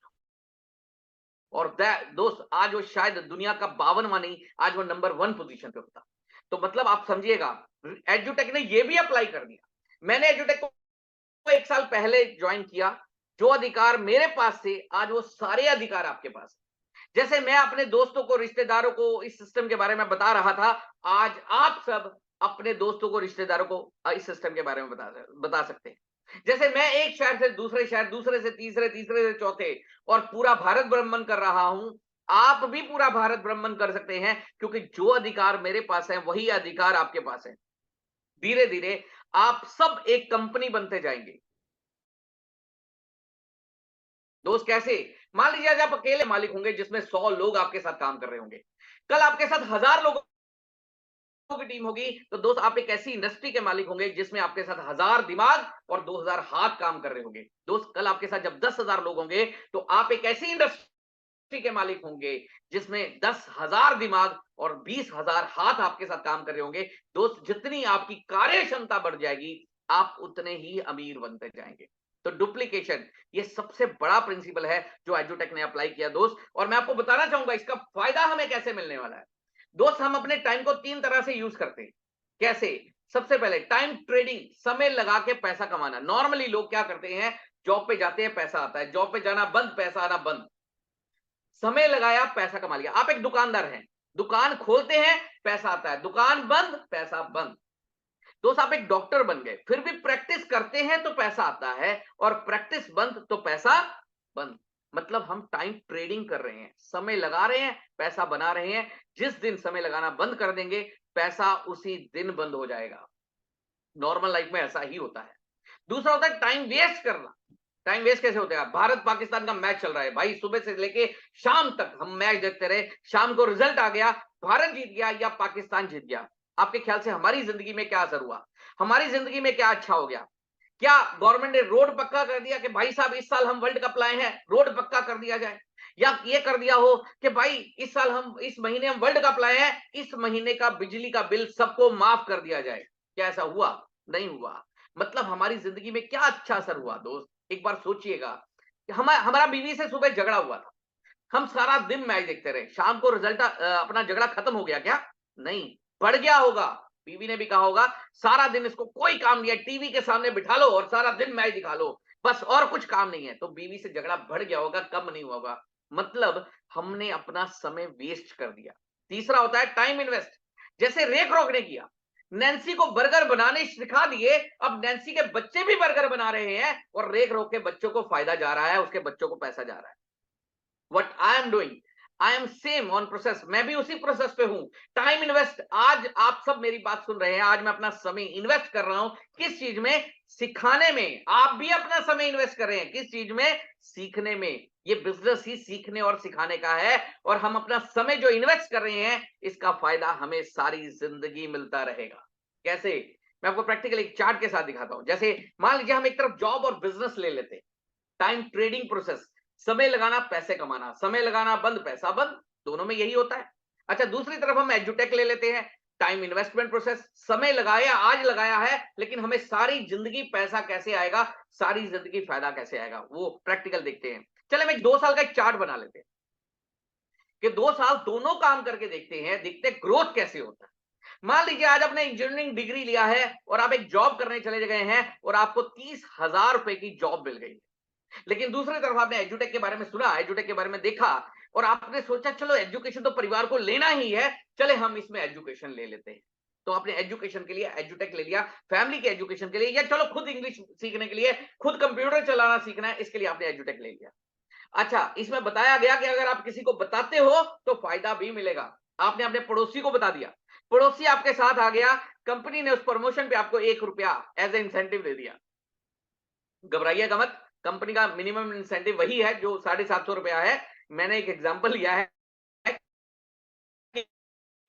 और दोस्त आज वो शायद दुनिया का 52वां नहीं, आज वो नंबर 1 पोजीशन पे होता। तो मतलब आप समझिएगा, एजुटेक ने ये भी अप्लाई कर दिया। मैंने एजुटेक को 1 साल पहले ज्वाइन किया। जो अधिकार मेरे पास थे, आज वो सारे अधिकार आपके पास हैं। जैसे मैं अपने दोस्तों को, रिश्तेदारों को इस सिस्टम के बारे में बता रहा था, आज आप सब अपने दोस्तों को, रिश्तेदारों को इस सिस्टम के बारे में बता सकते हैं। जैसे मैं एक शहर से दूसरे शहर, दूसरे से तीसरे, तीसरे से चौथे, और पूरा भारत भ्रमण कर रहा हूं, आप भी पूरा भारत भ्रमण कर सकते हैं, क्योंकि जो अधिकार मेरे पास है वही अधिकार आपके पास है। धीरे धीरे आप सब एक कंपनी बनते जाएंगे। दोस्त, कैसे? मान लीजिए आज आप अकेले मालिक होंगे जिसमें 100 लोग आपके साथ काम कर रहे होंगे। कल आपके साथ 1000 लोगों की टीम होगी, तो दोस्त आप एक ऐसी इंडस्ट्री के मालिक होंगे जिसमें आपके साथ 1000 दिमाग और 2000 हाथ काम कर रहे होंगे। दोस्त, कल आपके साथ जब 10,000 लोग होंगे, तो आप एक ऐसी इंडस्ट्री के मालिक होंगे जिसमें 10,000 दिमाग और 20,000 हाथ आपके साथ काम कर रहे होंगे। दोस्त, जितनी आपकी कार्य क्षमता बढ़ जाएगी, आप उतने ही अमीर बनते जाएंगे। तो डुप्लीकेशन, ये सबसे बड़ा प्रिंसिपल है जो एजुटेक ने अप्लाई किया दोस्त। और मैं आपको बताना चाहूंगा इसका फायदा हमें कैसे मिलने वाला है। दोस्त, हम अपने टाइम को 3 तरह से यूज करते हैं। कैसे? सबसे पहले टाइम ट्रेडिंग, समय लगा के पैसा कमाना। नॉर्मली लोग क्या करते हैं, जॉब पे जाते हैं, पैसा आता है, जॉब पे जाना बंद, पैसा आना बंद। समय लगाया, पैसा कमा लिया। आप एक दुकानदार हैं, दुकान खोलते हैं, पैसा आता है, दुकान बंद, पैसा बंद। दोस्त, आप एक डॉक्टर बन गए, फिर भी प्रैक्टिस करते हैं तो पैसा आता है, और प्रैक्टिस बंद तो पैसा बंद। मतलब हम टाइम ट्रेडिंग कर रहे हैं, समय लगा रहे हैं, पैसा बना रहे हैं। जिस दिन समय लगाना बंद कर देंगे, पैसा उसी दिन बंद हो जाएगा। नॉर्मल लाइफ में ऐसा ही होता है। दूसरा होता है टाइम वेस्ट करना। टाइम वेस्ट कैसे होता है? भारत पाकिस्तान का मैच चल रहा है भाई, सुबह से लेके शाम तक हम मैच देखते रहे, शाम को रिजल्ट आ गया, भारत जीत गया या पाकिस्तान जीत गया, आपके ख्याल से हमारी जिंदगी में क्या असर हुआ? हमारी जिंदगी में क्या अच्छा हो गया? क्या गवर्नमेंट ने रोड पक्का कर दिया कि भाई साहब इस साल हम वर्ल्ड कप लाए हैं, रोड पक्का कर दिया जाए? या ये कर दिया हो कि भाई इस साल हम इस महीने हम वर्ल्ड कप लाए हैं, इस महीने का बिजली का बिल सबको माफ कर दिया जाए? क्या ऐसा हुआ? नहीं हुआ। मतलब हमारी जिंदगी में क्या अच्छा असर हुआ दोस्त? एक बार सोचिएगा कि हमारा बीवी से सुबह झगड़ा हुआ था, हम सारा दिन मैच देखते रहे, शाम को रिजल्ट अपना झगड़ा खत्म हो गया क्या? नहीं, बढ़ गया होगा। बीवी ने भी कहा होगा सारा दिन इसको कोई काम नहीं है, टीवी के सामने बिठा लो और सारा दिन मैच दिखा लो, बस और कुछ काम नहीं है। तो बीवी से झगड़ा बढ़ गया होगा, कम नहीं हुआ होगा। मतलब हमने अपना समय वेस्ट कर दिया। तीसरा होता है टाइम इन्वेस्ट। जैसे रेख रोक ने किया, नैन्सी को बर्गर बनाने सिखा दिए, अब नैन्सी के बच्चे भी बर्गर बना रहे हैं और रेख रोक के बच्चों को फायदा जा रहा है, उसके बच्चों को पैसा जा रहा है। what I am doing, I am same on process, मैं भी उसी प्रोसेस पे हूं। टाइम इन्वेस्ट, आज आप सब मेरी बात सुन रहे हैं, आज मैं अपना समय इन्वेस्ट कर रहा हूं किस चीज में? सिखाने में। आप भी अपना समय इन्वेस्ट कर रहे हैं किस चीज में? सीखने में। ये बिजनेस ही सीखने और सिखाने का है, और हम अपना समय जो इन्वेस्ट कर रहे हैं इसका फायदा हमें सारी जिंदगी मिलता रहेगा। कैसे? मैं आपको प्रैक्टिकल एक चार्ट के साथ दिखाता हूं। जैसे मान लीजिए हम एक तरफ जॉब और बिजनेस ले लेते हैं, टाइम ट्रेडिंग प्रोसेस, समय लगाना पैसे कमाना, समय लगाना बंद पैसा बंद, दोनों में यही होता है। अच्छा, दूसरी तरफ हम एजुटेक ले लेते हैं, टाइम इन्वेस्टमेंट प्रोसेस, समय लगाया आज लगाया है, लेकिन हमें सारी जिंदगी पैसा कैसे आएगा, सारी जिंदगी फायदा कैसे आएगा, वो प्रैक्टिकल देखते हैं। चले हम एक 2 साल का एक चार्ट बना लेते हैं कि 2 साल दोनों काम करके देखते हैं, देखते हैं ग्रोथ कैसे होता है। मान लीजिए आज आपने इंजीनियरिंग डिग्री लिया है और आप एक जॉब करने चले गए हैं और आपको 30,000 रुपए की जॉब मिल गई, लेकिन दूसरी तरफ आपने एजुटेक के बारे में सुना, एजुटेक के बारे में देखा, और आपने सोचा चलो एजुकेशन तो परिवार को लेना ही है, चले हम इसमें एजुकेशन ले लेते हैं। तो आपने एजुकेशन के लिए एजुटेक ले लिया, फैमिली के एजुकेशन के लिए, या चलो खुद इंग्लिश सीखने के लिए, खुद कंप्यूटर चलाना सीखना है, इसके लिए आपने एजुटेक ले लिया। अच्छा, इसमें बताया गया कि अगर आप किसी को बताते हो तो फायदा भी मिलेगा। आपने अपने पड़ोसी को बता दिया, पड़ोसी आपके साथ आ गया, कंपनी ने उस प्रमोशन पे आपको 1 रुपया एज ए इंसेंटिव दे दिया। घबराइएगा मत, कंपनी का मिनिमम इंसेंटिव वही है जो 750 रुपया है। मैंने एक एग्जांपल लिया है कि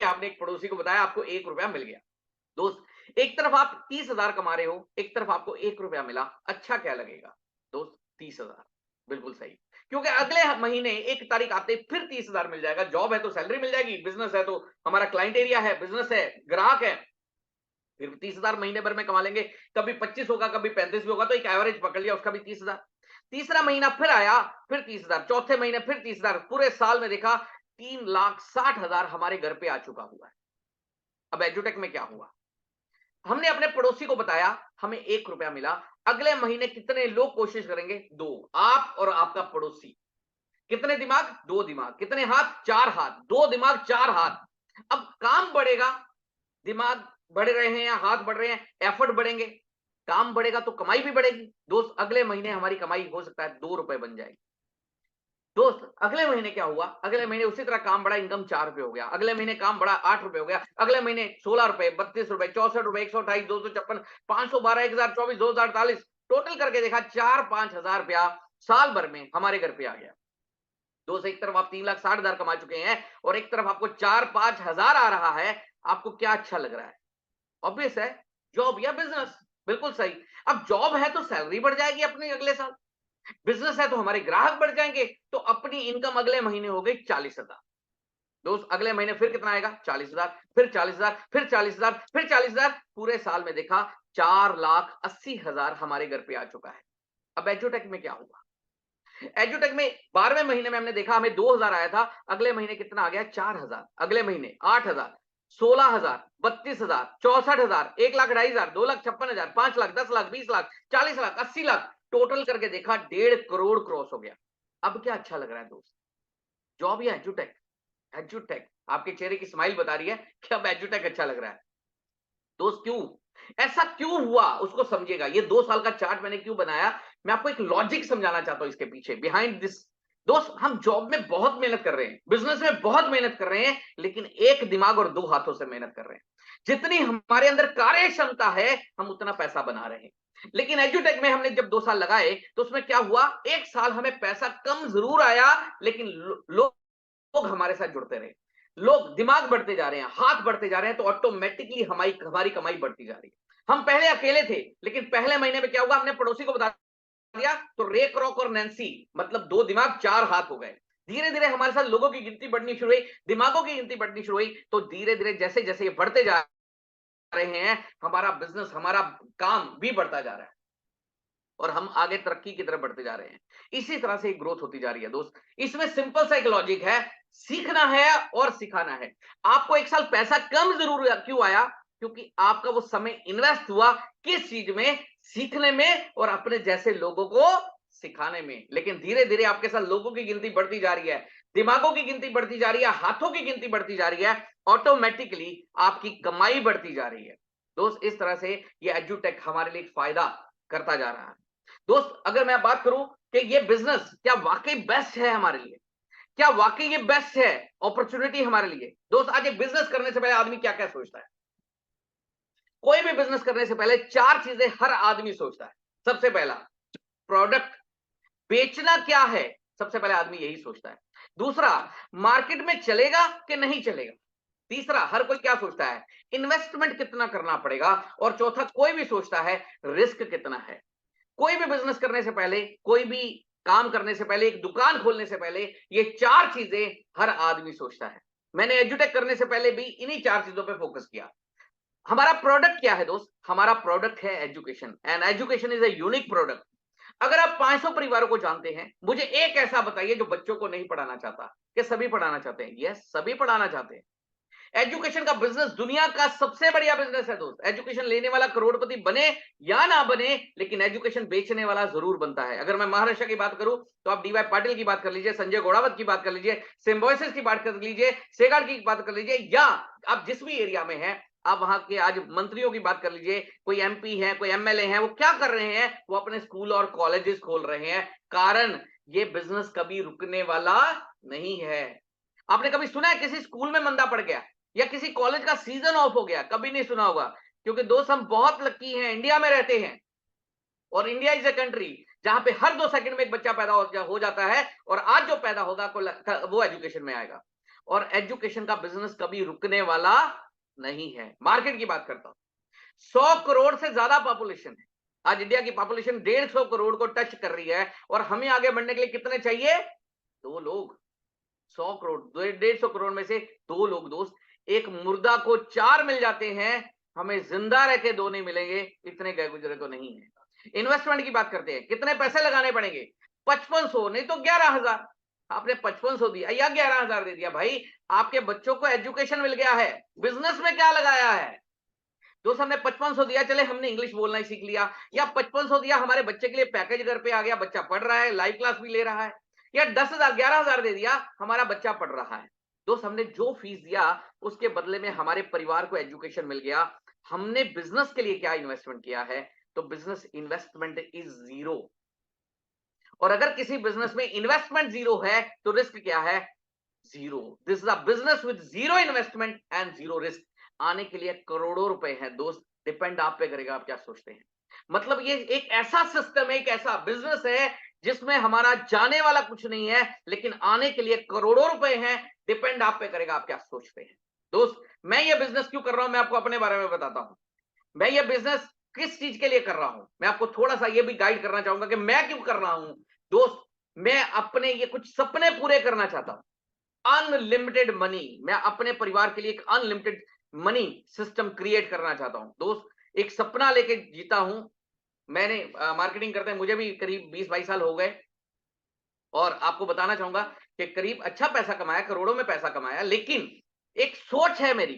आपने एक पड़ोसी को बताया, आपको 1 रुपया मिल गया। दोस्त, एक तरफ आप 30,000 कमा रहे हो, एक तरफ आपको 1 रुपया मिला, अच्छा क्या लगेगा? दोस्त, 30,000 बिल्कुल सही, क्योंकि अगले महीने 1 तारीख आते ही फिर 30,000 मिल जाएगा। जॉब है तो सैलरी मिल जाएगी, बिजनेस है तो हमारा क्लाइंट एरिया है, बिजनेस है, ग्राहक है, फिर 30,000 महीने भर में कमा लेंगे। कभी 25 होगा, कभी 35 भी होगा, तो एक एवरेज पकड़ लिया, उसका भी 30,000। तीसरा महीना फिर आया, फिर 30,000, चौथे महीने फिर 30,000, पूरे साल में देखा 3,60,000 हमारे घर पे आ चुका हुआ है। अब एजुटेक में क्या हुआ? हमने अपने पड़ोसी को बताया, हमें 1 रुपया मिला। अगले महीने कितने लोग कोशिश करेंगे? 2, आप और आपका पड़ोसी। कितने दिमाग? 2 दिमाग। कितने हाथ? 4 हाथ। 2 दिमाग 4 हाथ। अब काम बढ़ेगा, दिमाग बढ़ रहे हैं या हाथ बढ़ रहे हैं, एफर्ट बढ़ेंगे, काम बढ़ेगा तो कमाई भी बढ़ेगी। दोस्त, अगले महीने हमारी कमाई हो सकता है 2 रुपए बन जाएगी। दोस्त, अगले महीने क्या हुआ? अगले महीने उसी तरह काम बढ़ा, इनकम 4 रुपए हो गया। अगले महीने काम बढ़ा, 8 रुपए हो गया। अगले महीने 16 रुपए, 32 रुपए, 64 रुपए, 128, 256, 512, 1024, 2048, टोटल करके देखा 4-5 हजार रुपया साल भर में हमारे घर पे आ गया। दोस्त, एक तरफ आप 3,60,000 कमा चुके हैं और एक तरफ आपको 4-5 हजार आ रहा है, आपको क्या अच्छा लग रहा है? ऑब्वियस है, जॉब या बिजनेस। बिल्कुल सही। अब जॉब है तो सैलरी बढ़ जाएगी अपनी अगले साल, बिजनेस है तो हमारे ग्राहक बढ़ जाएंगे, तो अपनी इनकम अगले महीने हो गई 40,000। दोस्त, अगले महीने फिर कितना आएगा? 40,000, फिर 40,000, फिर 40,000, फिर 40,000, पूरे साल में देखा 4,80,000 हमारे घर पे आ चुका है। अब एजुटेक में क्या हुआ? एजुटेक में 12वें महीने में हमने देखा हमें 2,000 आया था, अगले महीने कितना आ गया? 4,000, अगले महीने 8,000, 16,000, 32,000, 64,000, 1,00,000, 2,50,000, 2,56,000, 5,00,000, 10,00,000, 20,00,000, 40,00,000, 80,00,000, टोटल करके देखा 1.5 करोड़ क्रॉस हो गया। अब क्या अच्छा लग रहा है दोस्त? जॉब या एजुटेक? एजुटेक। आपके चेहरे की स्माइल बता रही है कि अब एजुटेक अच्छा लग रहा है। दोस्त, क्यों ऐसा क्यों हुआ उसको समझिएगा। ये 2 साल का चार्ट मैंने क्यों बनाया, मैं आपको एक लॉजिक समझाना चाहता हूं इसके पीछे, बिहाइंड दिस। दोस्त, हम जॉब में बहुत मेहनत कर रहे हैं, बिजनेस में बहुत मेहनत कर रहे हैं, लेकिन एक दिमाग और 2 हाथों से मेहनत कर रहे हैं। जितनी हमारे अंदर कार्य क्षमता है, हम उतना पैसा बना रहे हैं। लेकिन एजुटेक में हमने जब 2 साल लगाए तो उसमें क्या हुआ? 1 साल हमें पैसा कम जरूर आया, लेकिन लोग हमारे साथ जुड़ते रहे, लोग दिमाग बढ़ते जा रहे हैं, हाथ बढ़ते जा रहे हैं, तो ऑटोमेटिकली हमारी हमारी कमाई बढ़ती जा रही है। हम पहले अकेले थे, लेकिन पहले महीने में क्या हुआ, हमने पड़ोसी को बता दिया, तो रे, क्रॉक और नैन्सी, मतलब 2 दिमाग 4 हाथ हो गए। धीरे-धीरे हमारे साथ लोगों की गिनती बढ़नी शुरू हुई, दिमागों की गिनती बढ़नी शुरू हुई, तो धीरे-धीरे जैसे-जैसे ये बढ़ते जा रहे हैं, हमारा बिज़नेस, हमारा काम भी बढ़ता जा रहा है और हम आगे तरक्की की तरफ बढ़ते जा रहे हैं। इसी तरह से ग्रोथ होती जा रही है दोस्त। इसमें सिंपल सा एक लॉजिक है, सीखना है और सिखाना है। आपको 1 साल पैसा कम ज़रूर क्यों आया? क्योंकि आपका वो समय इन्वेस्ट हुआ किस चीज़ में? सीखने में और अपने जैसे लोगों को सिखाने में। लेकिन धीरे-धीरे आपके साथ लोगों की गिनती बढ़ती जा रही है, दिमागों की गिनती बढ़ती जा रही है, हाथों की गिनती बढ़ती जा रही है, ऑटोमैटिकली आपकी कमाई बढ़ती जा रही है। दोस्त, इस तरह से ये एजुटेक हमारे लिए एक फ़ायदा करता जा रहा है। दोस्त, अगर मैं बात करूं कि ये बिजनेस क्या वाकई बेस्ट है हमारे लिए, क्या वाकई ये बेस्ट है अपॉर्चुनिटी हमारे लिए? दोस्त, आज एक बिजनेस करने से पहले आदमी क्या क्या सोचता है? कोई भी बिजनेस करने से पहले 4 चीजें हर आदमी सोचता है। सबसे पहला, प्रोडक्ट, बेचना क्या है, सबसे पहले आदमी यही सोचता है। दूसरा, मार्केट में चलेगा कि नहीं चलेगा। तीसरा, हर कोई क्या सोचता है, इन्वेस्टमेंट कितना करना पड़ेगा। और चौथा, कोई भी सोचता है रिस्क कितना है। कोई भी बिजनेस करने से पहले, कोई भी काम करने से पहले, एक दुकान खोलने से पहले, ये 4 चीजें हर आदमी सोचता है। मैंने एजुटेक करने से पहले भी इन्हीं 4 चीजों पे फोकस किया। हमारा प्रोडक्ट क्या है दोस्त? हमारा प्रोडक्ट है education, and education is a unique product. अगर आप 500 परिवारों को जानते हैं, मुझे एक ऐसा बताइए जो बच्चों को नहीं पढ़ाना चाहता। क्या सभी पढ़ाना चाहते हैं? यस, सभी पढ़ाना चाहते हैं। एजुकेशन का बिजनेस दुनिया का सबसे बढ़िया बिजनेस है दोस्त। एजुकेशन लेने वाला करोड़पति बने या ना बने, लेकिन एजुकेशन बेचने वाला जरूर बनता है। अगर मैं महाराष्ट्र की बात करूं, तो आप डीवाई पाटिल की बात कर लीजिए, संजय घोड़ावत की बात कर लीजिए, सिम्बोसिस की बात कर लीजिए, सेगाड़ की बात कर लीजिए, या आप जिस भी एरिया में हैं, आप वहां के आज मंत्रियों की बात कर लीजिए, कोई एमपी है, कोई एमएलए है, वो क्या कर रहे हैं? वो अपने स्कूल और कॉलेजेस खोल रहे हैं। कारण, ये बिजनेस कभी रुकने वाला नहीं है। आपने कभी सुना है किसी स्कूल में मंदा पड़ गया या किसी कॉलेज का सीजन ऑफ हो गया? कभी नहीं सुना होगा। क्योंकि दोस्त, हम बहुत लकी हैं, इंडिया में रहते हैं, और इंडिया इज अ कंट्री जहां पे हर 2 सेकंड में एक बच्चा पैदा हो जाता है, और आज जो पैदा होगा वो एजुकेशन में आएगा। और एजुकेशन का बिजनेस कभी रुकने वाला नहीं है। मार्केट की बात करता हूं, 100 करोड़ से ज्यादा पॉपुलेशन है। आज इंडिया की पॉपुलेशन 150 करोड़ को टच कर रही है, और हमें आगे बढ़ने के लिए कितने चाहिए? 2 लोग। 100 करोड़, 150 करोड़ में से 2 लोग दोस्त। एक मुर्दा को 4 मिल जाते हैं, हमें जिंदा रह के 2 नहीं मिलेंगे, इतने गए गुजरे तो नहीं है। इन्वेस्टमेंट की बात करते हैं, कितने पैसे लगाने पड़ेंगे? 5500 नहीं तो 11000। आपने 5500 दिया या 11000 दे दिया, भाई आपके बच्चों को एजुकेशन मिल गया है, बिजनेस में क्या लगाया है? दोस्त, हमने 5500 दिया, चले हमने इंग्लिश बोलना ही सीख लिया, या 5500 दिया, हमारे बच्चे के लिए पैकेज घर पे आ गया, बच्चा पढ़ रहा है, लाइव क्लास भी ले रहा है, या 10,000 11,000 दे दिया, हमारा बच्चा पढ़ रहा है। दोस्त, हमने जो फीस दिया, उसके बदले में हमारे परिवार को एजुकेशन मिल गया। हमने बिजनेस के लिए क्या इन्वेस्टमेंट किया है? तो बिजनेस इन्वेस्टमेंट इज जीरो। और अगर किसी बिजनेस में इन्वेस्टमेंट जीरो है, तो रिस्क क्या है? Zero. This is a business with zero investment and zero risk. आने के लिए करोड़ों रुपए हैं दोस्त, डिपेंड आप पे करेगा आप क्या सोचते हैं। मतलब ये एक ऐसा सिस्टम है, एक ऐसा बिजनेस है जिसमें हमारा जाने वाला कुछ नहीं है, लेकिन आने के लिए करोड़ों रुपए हैं। डिपेंड आप पे करेगा आप क्या सोचते हैं। दोस्त, मैं ये बिजनेस क्यों कर रहा हूं, मैं आपको अपने बारे में बताता हूं। मैं ये बिजनेस किस चीज के लिए कर रहा हूं, मैं आपको थोड़ा सा ये भी गाइड करना चाहूंगा कि मैं क्यों कर रहा हूं। दोस्त, मैं अपने ये कुछ सपने पूरे करना चाहता हूं। अनलिमिटेड मनी, मैं अपने परिवार के लिए एक अनलिमिटेड मनी सिस्टम क्रिएट करना चाहता हूं। दोस्त, एक सपना लेके जीता हूं। मैंने मार्केटिंग करते हैं, मुझे भी करीब 20-22 साल हो गए, और आपको बताना चाहूंगा कि करीब अच्छा पैसा कमाया, करोड़ों में पैसा कमाया, लेकिन एक सोच है मेरी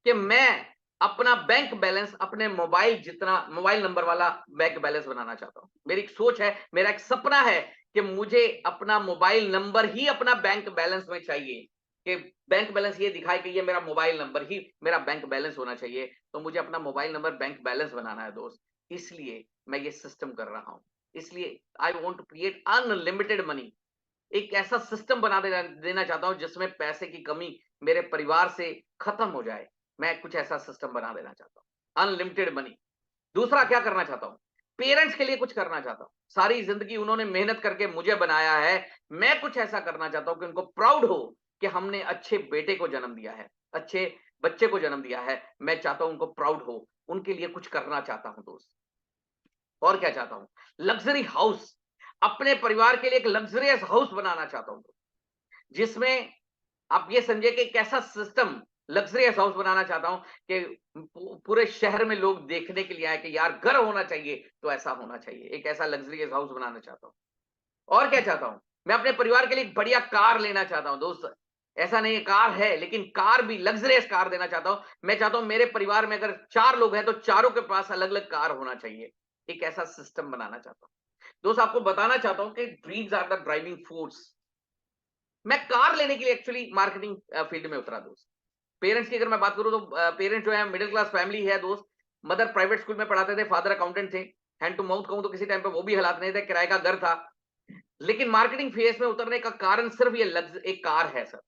कि मैं अपना बैंक बैलेंस अपने मोबाइल जितना, मोबाइल नंबर वाला बैंक बैलेंस बनाना चाहता हूं। मेरी एक सोच है, मेरा एक सपना है कि मुझे अपना मोबाइल नंबर ही अपना बैंक बैलेंस में चाहिए, कि बैंक बैलेंस ये दिखाए कि ये मेरा मोबाइल नंबर ही मेरा बैंक बैलेंस होना चाहिए। तो मुझे अपना मोबाइल नंबर बैंक बैलेंस बनाना है दोस्त, इसलिए मैं ये सिस्टम कर रहा हूं। इसलिए I want to create unlimited money. एक ऐसा सिस्टम बना देना चाहता हूं जिसमें पैसे की कमी मेरे परिवार से खत्म हो जाए। मैं कुछ ऐसा सिस्टम बना देना चाहता हूं, अनलिमिटेड मनी। दूसरा क्या करना चाहता हूं, पेरेंट्स के लिए कुछ करना चाहता हूं। सारी जिंदगी उन्होंने मेहनत करके मुझे बनाया है, मैं कुछ ऐसा करना चाहता हूं कि उनको प्राउड हो कि हमने अच्छे बेटे को जन्म दिया है, अच्छे बच्चे को जन्म दिया है। मैं चाहता हूं उनको प्राउड हो उनके लिए कुछ करना चाहता हूं दोस्त। और क्या चाहता हूं? लग्जरी हाउस, अपने परिवार के लिए एक लग्जरियस हाउस बनाना चाहता हूं, जिसमें आप ये समझिए कि एक ऐसा सिस्टम, लग्जरियस हाउस बनाना चाहता हूं कि पूरे शहर में लोग देखने के लिए आए कि यार घर होना चाहिए तो ऐसा होना चाहिए। एक ऐसा लग्जरियस हाउस बनाना चाहता हूं। और क्या चाहता हूं? मैं अपने परिवार के लिए एक बढ़िया कार लेना चाहता हूं दोस्त। ऐसा नहीं है, कार है, लेकिन कार भी लग्जरियस कार देना चाहता हूं। मैं चाहता हूं मेरे परिवार में अगर 4 लोग हैं तो चारों के पास अलग-अलग कार होना चाहिए। एक ऐसा सिस्टम बनाना चाहता हूं। दोस्त, आपको बताना चाहता हूं कि dreams are the driving force. मैं कार लेने के लिए एक्चुअली मार्केटिंग फील्ड में उतरा दोस्त। पेरेंट्स की अगर मैं बात करूं तो पेरेंट्स जो है मिडिल क्लास फैमिली है दोस्त। मदर प्राइवेट स्कूल में पढ़ाते थे, फादर अकाउंटेंट थे। हैंड टू माउथ कहूं तो किसी टाइम पे वो भी हालात नहीं थे, किराए का घर था। लेकिन मार्केटिंग फेज में उतरने का कारण सिर्फ ये लग्ज एक कार है सर।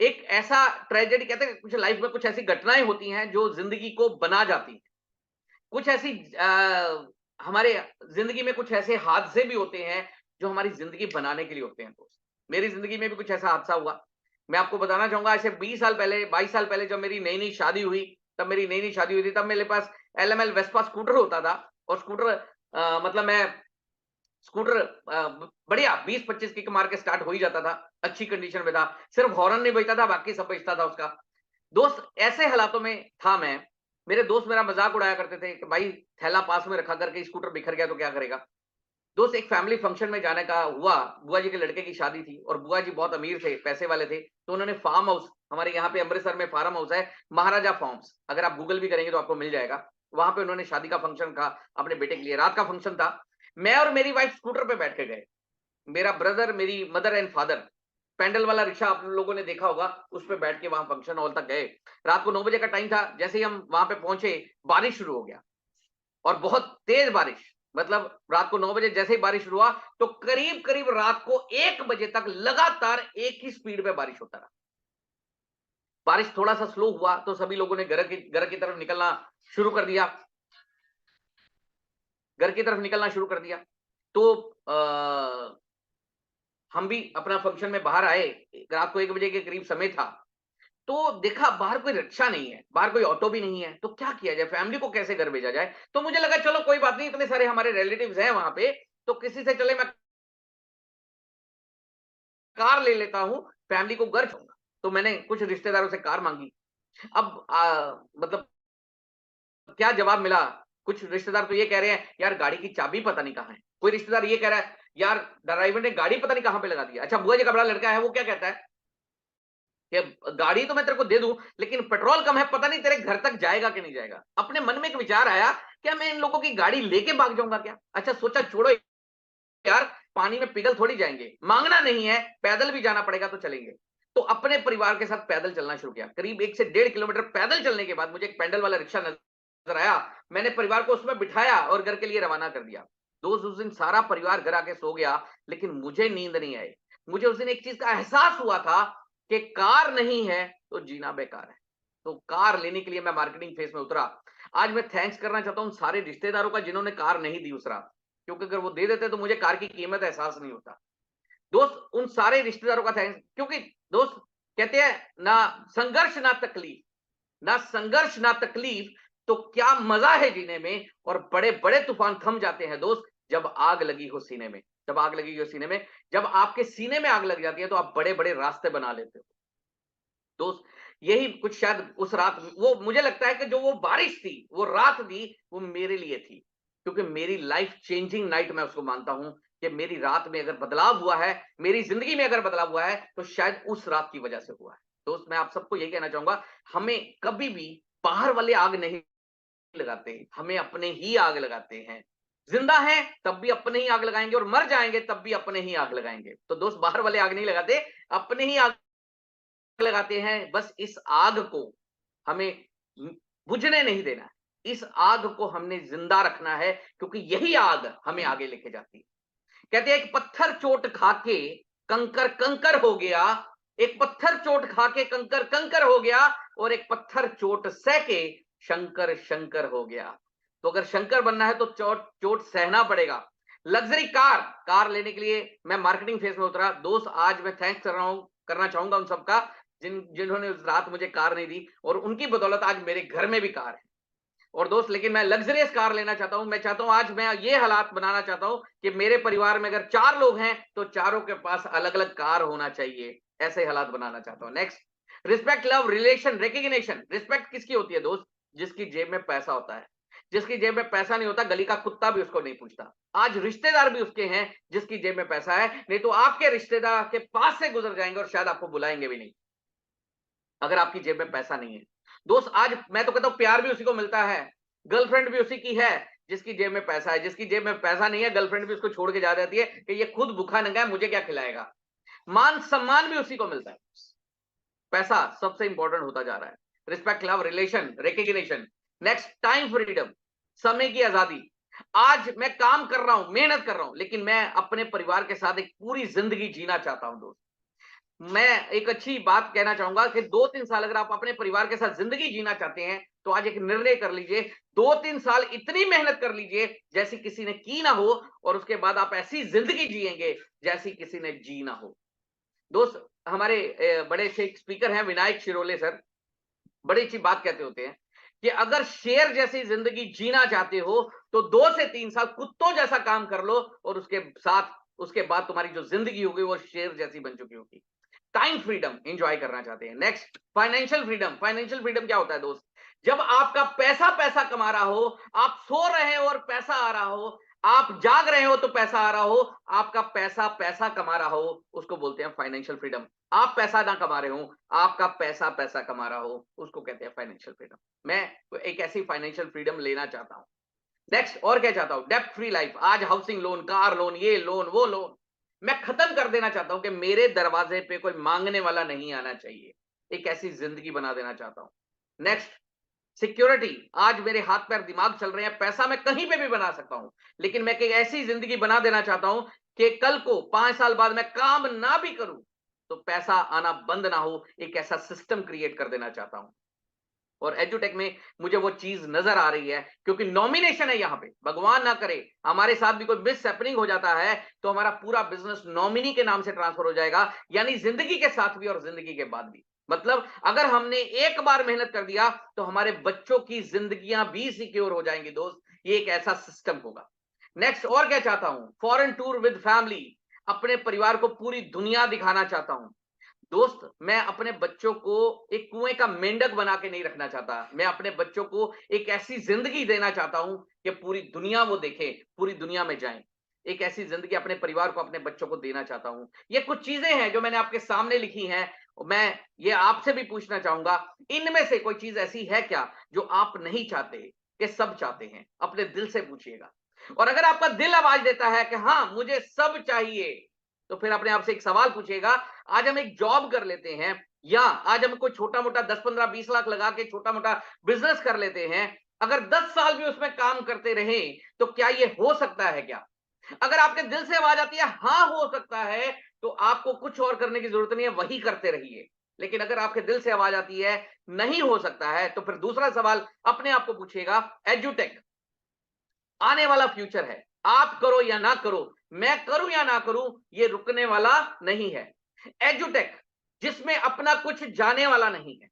एक ऐसा ट्रेजेडी, कहते हैं कुछ लाइफ में कुछ ऐसी घटनाएं होती हैं जो जिंदगी को बना जाती हैं। कुछ ऐसी हमारे जिंदगी में कुछ ऐसे हादसे भी होते हैं जो हमारी जिंदगी बनाने के लिए होते हैं दोस्त। मेरी जिंदगी में भी कुछ ऐसा हादसा हुआ। मैं आपको बताना चाहूंगा, ऐसे 20 साल पहले, 22 साल पहले जब मेरी नई नई शादी हुई, तब मेरी नई नई शादी हुई थी, तब मेरे पास एलएमएल वेस्पा स्कूटर होता था। और स्कूटर मतलब मैं स्कूटर बढ़िया 20-25 किक मार के स्टार्ट हो ही जाता था। अच्छी कंडीशन में था, सिर्फ हॉर्न नहीं बजता था, बाकी सब बजता था उसका। दोस्त, ऐसे हालातों में था मैं। मेरे दोस्त मेरा मजाक उड़ाया करते थे कि भाई थैला पास में रखा करके स्कूटर बिखर गया तो क्या करेगा। दोस्त, एक फैमिली फंक्शन में जाने का हुआ। बुआ जी के लड़के की शादी थी और बुआ जी बहुत अमीर थे, पैसे वाले थे, तो उन्होंने फार्म हाउस, हमारे यहाँ पे अमृतसर में फार्म हाउस है, महाराजा फार्म्स, अगर आप गूगल भी करेंगे तो आपको मिल जाएगा। वहां पे उन्होंने शादी का फंक्शन था अपने बेटे के लिए, रात का फंक्शन था। मैं और मेरी वाइफ स्कूटर पे बैठ के गए। मेरा ब्रदर, मेरी मदर एंड फादर। पैंडल वाला रिक्शा आप लोगों ने देखा होगा, उस पे बैठ के वहां फंक्शन हॉल तक गए। रात को 9 बजे का टाइम था। जैसे ही हम वहां पे पहुंचे, बारिश शुरू हो गया, और बहुत तेज बारिश। मतलब रात को 9 बजे जैसे ही बारिश शुरू हुआ तो करीब करीब रात को 1 बजे तक लगातार एक ही स्पीड पे बारिश होता रहा। बारिश थोड़ा सा स्लो हुआ तो सभी लोगों ने घर की तरफ निकलना शुरू कर दिया। घर की तरफ निकलना शुरू कर दिया। तो हम भी अपना फंक्शन में बाहर आए। रात को 1 बजे के करीब समय था। तो देखा बाहर कोई रिक्शा नहीं है, बाहर कोई ऑटो भी नहीं है, तो क्या किया जाए, फैमिली को कैसे घर भेजा जाए। तो मुझे लगा चलो कोई बात नहीं, इतने सारे हमारे रिलेटिव्स हैं वहां पे, तो किसी से चले मैं कार ले लेता हूं, फैमिली को घर छोड़ूंगा। तो मैंने कुछ रिश्तेदारों से कार मांगी। अब मतलब क्या जवाब मिला, कुछ रिश्तेदार तो ये कह रहे हैं यार गाड़ी की चाबी पता नहीं कहाँ है। कोई रिश्तेदार ये कह रहा है यार ड्राइवर ने गाड़ी पता नहीं कहाँ पे लगा दिया। अच्छा, बुआ जी का बड़ा लड़का है, वो क्या कहता है कि गाड़ी तो मैं तेरे को दे दूं, लेकिन पेट्रोल कम है, पता नहीं तेरे घर तक जाएगा कि नहीं जाएगा। अपने मन में एक विचार आया, क्या मैं इन लोगों की गाड़ी लेके भाग जाऊंगा क्या। अच्छा सोचा छोड़ो यार, पानी में पिघल थोड़ी जाएंगे, मांगना नहीं है, पैदल भी जाना पड़ेगा तो चलेंगे। तो अपने परिवार के साथ पैदल चलना शुरू किया। करीब 1 से 1.5 किलोमीटर पैदल चलने के बाद मुझे एक पैडल वाला रिक्शा नजर आया। मैंने परिवार को उसमें बिठाया और घर के लिए रवाना कर दिया। दोस्त, उस दिन सारा परिवार घर आके सो गया, लेकिन मुझे नींद नहीं आई। मुझे उस दिन एक चीज का एहसास हुआ था कि कार नहीं है तो जीना बेकार है। तो कार लेने के लिए मैं मार्केटिंग फेज में उतरा। आज मैं थैंक्स करना चाहता हूं सारे रिश्तेदारों का जिन्होंने कार नहीं दी उस रात, क्योंकि अगर वो दे देते तो मुझे कार की कीमत एहसास नहीं होता। दोस्त, उन सारे रिश्तेदारों का थैंक्स, क्योंकि दोस्त कहते हैं ना संघर्ष ना तकलीफ, ना संघर्ष ना तकलीफ, तो क्या मजा है जीने में। और बड़े बड़े तूफान थम जाते हैं दोस्त जब आग लगी हो सीने में। जब आग लगी हो सीने में, जब आपके सीने में आग लग जाती है तो आप बड़े बड़े रास्ते बना लेते हो दोस्त। यही कुछ शायद उस रात, वो मुझे लगता है कि जो वो बारिश थी, वो रात थी, वो मेरे लिए थी, क्योंकि मेरी लाइफ चेंजिंग नाइट मैं उसको मानता हूं कि मेरी रात में अगर बदलाव हुआ है, मेरी जिंदगी में अगर बदलाव हुआ है तो शायद उस रात की वजह से हुआ है। दोस्त, मैं आप सबको यही कहना चाहूंगा, हमें कभी भी बाहर वाले आग नहीं लगाते, हमें अपने ही आग लगाते हैं। जिंदा हैं तब भी अपने ही आग लगाएंगे, और मर जाएंगे तब भी अपने ही आग लगाएंगे। तो दोस्त, बाहर वाले आग नहीं लगाते, अपने ही आग लगाते हैं। बस इस आग को हमें बुझने नहीं देना है, इस आग को हमने जिंदा रखना है, क्योंकि यही आग हमें आगे लेके जाती है। कहते हैं एक पत्थर चोट खा के कंकर कंकर हो गया, एक पत्थर चोट खा के कंकर कंकर हो गया, और एक पत्थर चोट सह के शंकर शंकर हो गया। तो अगर शंकर बनना है तो चोट चोट सहना पड़ेगा। लग्जरी कार, कार लेने के लिए मैं मार्केटिंग फेज में उतरा। दोस्त, आज मैं थैंक्स कर रहा हूं, करना चाहूंगा उन सबका जिन्होंने उस रात मुझे कार नहीं दी, और उनकी बदौलत आज मेरे घर में भी कार है। और दोस्त लेकिन मैं लग्जरियस कार लेना चाहता हूं। मैं चाहता हूं, आज मैं ये हालात बनाना चाहता हूं कि मेरे परिवार में अगर 4 लोग हैं तो चारों के पास अलग अलग कार होना चाहिए। ऐसे हालात बनाना चाहता हूं। Next, respect, love, relation, recognition. Respect किसकी होती है दोस्त? जिसकी जेब में पैसा होता है। जिसकी जेब में पैसा नहीं होता, गली का कुत्ता भी उसको नहीं पूछता। आज रिश्तेदार भी उसके हैं जिसकी जेब में पैसा है, नहीं तो आपके रिश्तेदार के पास से गुजर जाएंगे और शायद आपको बुलाएंगे भी नहीं अगर आपकी जेब में पैसा नहीं है। दोस्त, आज मैं तो कहता हूं प्यार भी उसी को मिलता है, गर्लफ्रेंड भी उसी की है जिसकी जेब में पैसा है। जिसकी जेब में पैसा नहीं है, गर्लफ्रेंड भी उसको छोड़ के जा जाती है कि ये खुद भूखा नंगा है, मुझे क्या खिलाएगा। मान सम्मान भी उसी को मिलता है। पैसा सबसे इंपॉर्टेंट होता जा रहा है। Respect, love, relation, recognition. Next, time freedom, समय की आजादी। आज मैं काम कर रहा हूं, मेहनत कर रहा हूं, लेकिन मैं अपने परिवार के साथ एक पूरी जिंदगी जीना चाहता हूं दोस्त। मैं एक अच्छी बात कहना चाहूंगा कि 2-3 साल अगर आप अपने परिवार के साथ जिंदगी जीना चाहते हैं तो आज एक निर्णय कर लीजिए। 2-3 साल इतनी मेहनत कर लीजिए जैसी किसी ने की ना हो, और उसके बाद आप ऐसी जिंदगी जिएंगे जैसी किसी ने जी ना हो। दोस्त, हमारे बड़े से एक स्पीकर हैं विनायक शिरोले सर, बड़ी अच्छी बात कहते होते हैं कि अगर शेर जैसी जिंदगी जीना चाहते हो तो 2 से 3 साल कुत्तों जैसा काम कर लो, और उसके बाद तुम्हारी जो जिंदगी होगी वो शेर जैसी बन चुकी होगी। टाइम फ्रीडम एंजॉय करना चाहते हैं। Next, financial freedom. Financial freedom क्या होता है दोस्त? जब आपका पैसा पैसा कमा रहा हो, आप सो रहे हो और पैसा आ रहा हो, आप जाग रहे हो तो पैसा आ रहा हो, आपका पैसा पैसा कमा रहा हो, उसको बोलते हैं फाइनेंशियल फ्रीडम। आप पैसा ना कमा रहे हो, आपका पैसा पैसा कमा रहा हो, उसको कहते हैं फाइनेंशियल फ्रीडम। मैं एक ऐसी फाइनेंशियल फ्रीडम लेना चाहता हूं। नेक्स्ट, और क्या चाहता हूं? डेब्ट फ्री लाइफ। आज हाउसिंग लोन, कार लोन, ये लोन वो लोन मैं खत्म कर देना चाहता हूं कि मेरे दरवाजे पे कोई मांगने वाला नहीं आना चाहिए। एक ऐसी जिंदगी बना देना चाहता हूं। Next, security. आज मेरे हाथ पैर दिमाग चल रहे हैं, पैसा मैं कहीं पे भी बना सकता हूं, लेकिन मैं एक ऐसी जिंदगी बना देना चाहता हूं कि कल को 5 साल बाद मैं काम ना भी करूं तो पैसा आना बंद ना हो। एक ऐसा सिस्टम क्रिएट कर देना चाहता हूं। और एजुटेक में मुझे वो चीज नजर आ रही है, क्योंकि नॉमिनेशन है यहाँ पे। भगवान ना करे हमारे साथ भी कोई मिस हैपनिंग हो जाता है तो हमारा पूरा बिजनेस नॉमिनी के नाम से ट्रांसफर हो जाएगा, यानी जिंदगी के साथ भी और जिंदगी के बाद भी। मतलब अगर हमने एक बार मेहनत कर दिया तो हमारे बच्चों की जिंदगियां भी सिक्योर हो जाएंगी दोस्त। ये एक ऐसा सिस्टम होगा। नेक्स्ट, और क्या चाहता हूं? Foreign tour with family. अपने परिवार को पूरी दुनिया दिखाना चाहता हूं दोस्त। मैं अपने बच्चों को एक कुएं का मेंढक बना के नहीं रखना चाहता। मैं अपने बच्चों को एक ऐसी जिंदगी देना चाहता हूं कि पूरी दुनिया वो देखे, पूरी दुनिया में जाएं। एक ऐसी जिंदगी अपने परिवार को, अपने बच्चों को देना चाहता हूं। ये कुछ चीजें हैं जो मैंने आपके सामने लिखी हैं। मैं ये आपसे भी पूछना चाहूंगा, इनमें से कोई चीज ऐसी है क्या जो आप नहीं चाहते कि सब चाहते हैं? अपने दिल से पूछिएगा। और अगर आपका दिल आवाज देता है कि हाँ मुझे सब चाहिए, तो फिर अपने आप से एक सवाल पूछिएगा, आज हम एक जॉब कर लेते हैं, या आज हम कोई छोटा मोटा 10-15-20 लाख लगा के छोटा मोटा बिजनेस कर लेते हैं, अगर 10 साल भी उसमें काम करते रहे तो क्या ये हो सकता है क्या? अगर आपके दिल से आवाज आती है हाँ हो सकता है, तो आपको कुछ और करने की जरूरत नहीं है, वही करते रहिए। लेकिन अगर आपके दिल से आवाज आती है नहीं हो सकता है, तो फिर दूसरा सवाल अपने आप को पूछिएगा, एजुटेक आने वाला फ्यूचर है, आप करो या ना करो, मैं करूं या ना करूं, ये रुकने वाला नहीं है। एजुटेक जिसमें अपना कुछ जाने वाला नहीं है।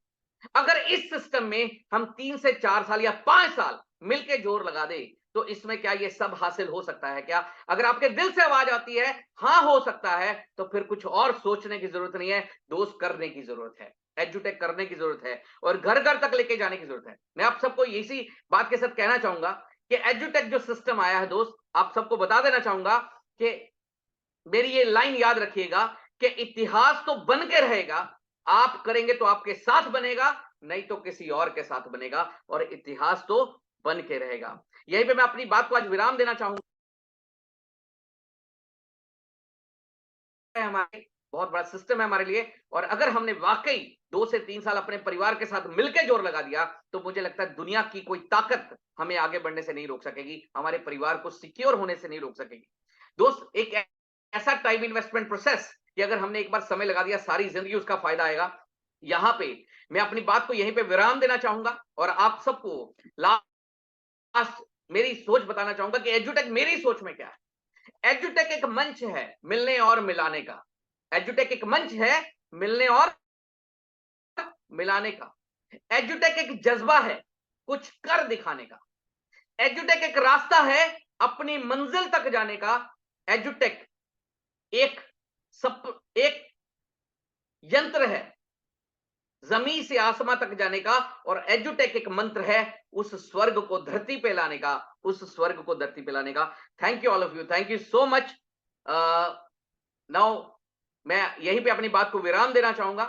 अगर इस सिस्टम में हम 3 से 4 साल या 5 साल मिलके जोर लगा दे तो इसमें क्या ये सब हासिल हो सकता है क्या? अगर आपके दिल से आवाज आती है हाँ हो सकता है, तो फिर कुछ और सोचने की जरूरत नहीं है दोस्त, करने की जरूरत है। एजुटेक करने की जरूरत है और घर घर तक लेके जाने की जरूरत है। मैं आप सबको इसी बात के साथ कहना चाहूंगा कि एजुटेक जो सिस्टम आया है दोस्त, आप सबको बता देना चाहूंगा कि मेरी ये लाइन याद रखिएगा कि इतिहास तो बन के रहेगा, आप करेंगे तो आपके साथ बनेगा, नहीं तो किसी और के साथ बनेगा, और इतिहास तो बन के रहेगा। यहीं पे मैं अपनी बात को आज विराम देना चाहूंगा। हमारे बहुत बड़ा सिस्टम है हमारे लिए, और अगर हमने वाकई 2 से 3 साल अपने परिवार के साथ मिलकर जोर लगा दिया तो मुझे लगता है दुनिया की कोई ताकत हमें आगे बढ़ने से नहीं रोक सकेगी, हमारे परिवार को सिक्योर होने से नहीं रोक सकेगी। दोस्त, एक ऐसा टाइम इन्वेस्टमेंट प्रोसेस कि अगर हमने एक बार समय लगा दिया सारी जिंदगी उसका फायदा आएगा। यहां पे मैं अपनी बात को यहीं पे विराम देना चाहूंगा और आप सबको लास्ट मेरी सोच बताना चाहूंगा कि एजुटेक मेरी सोच में क्या है। एजुटेक एक मंच है मिलने और मिलाने का। एजुटेक एक मंच है मिलने और मिलाने का। एजुटेक एक जज्बा है कुछ कर दिखाने का। एजुटेक एक रास्ता है अपनी मंजिल तक जाने का। एजुटेक एक यंत्र है जमीन से आसमां तक जाने का, और एजुटेक एक मंत्र है उस स्वर्ग को धरती पे लाने का, उस स्वर्ग को धरती पे लाने का। Thank you all of you, thank you so much. Now मैं यहीं पे अपनी बात को विराम देना चाहूंगा।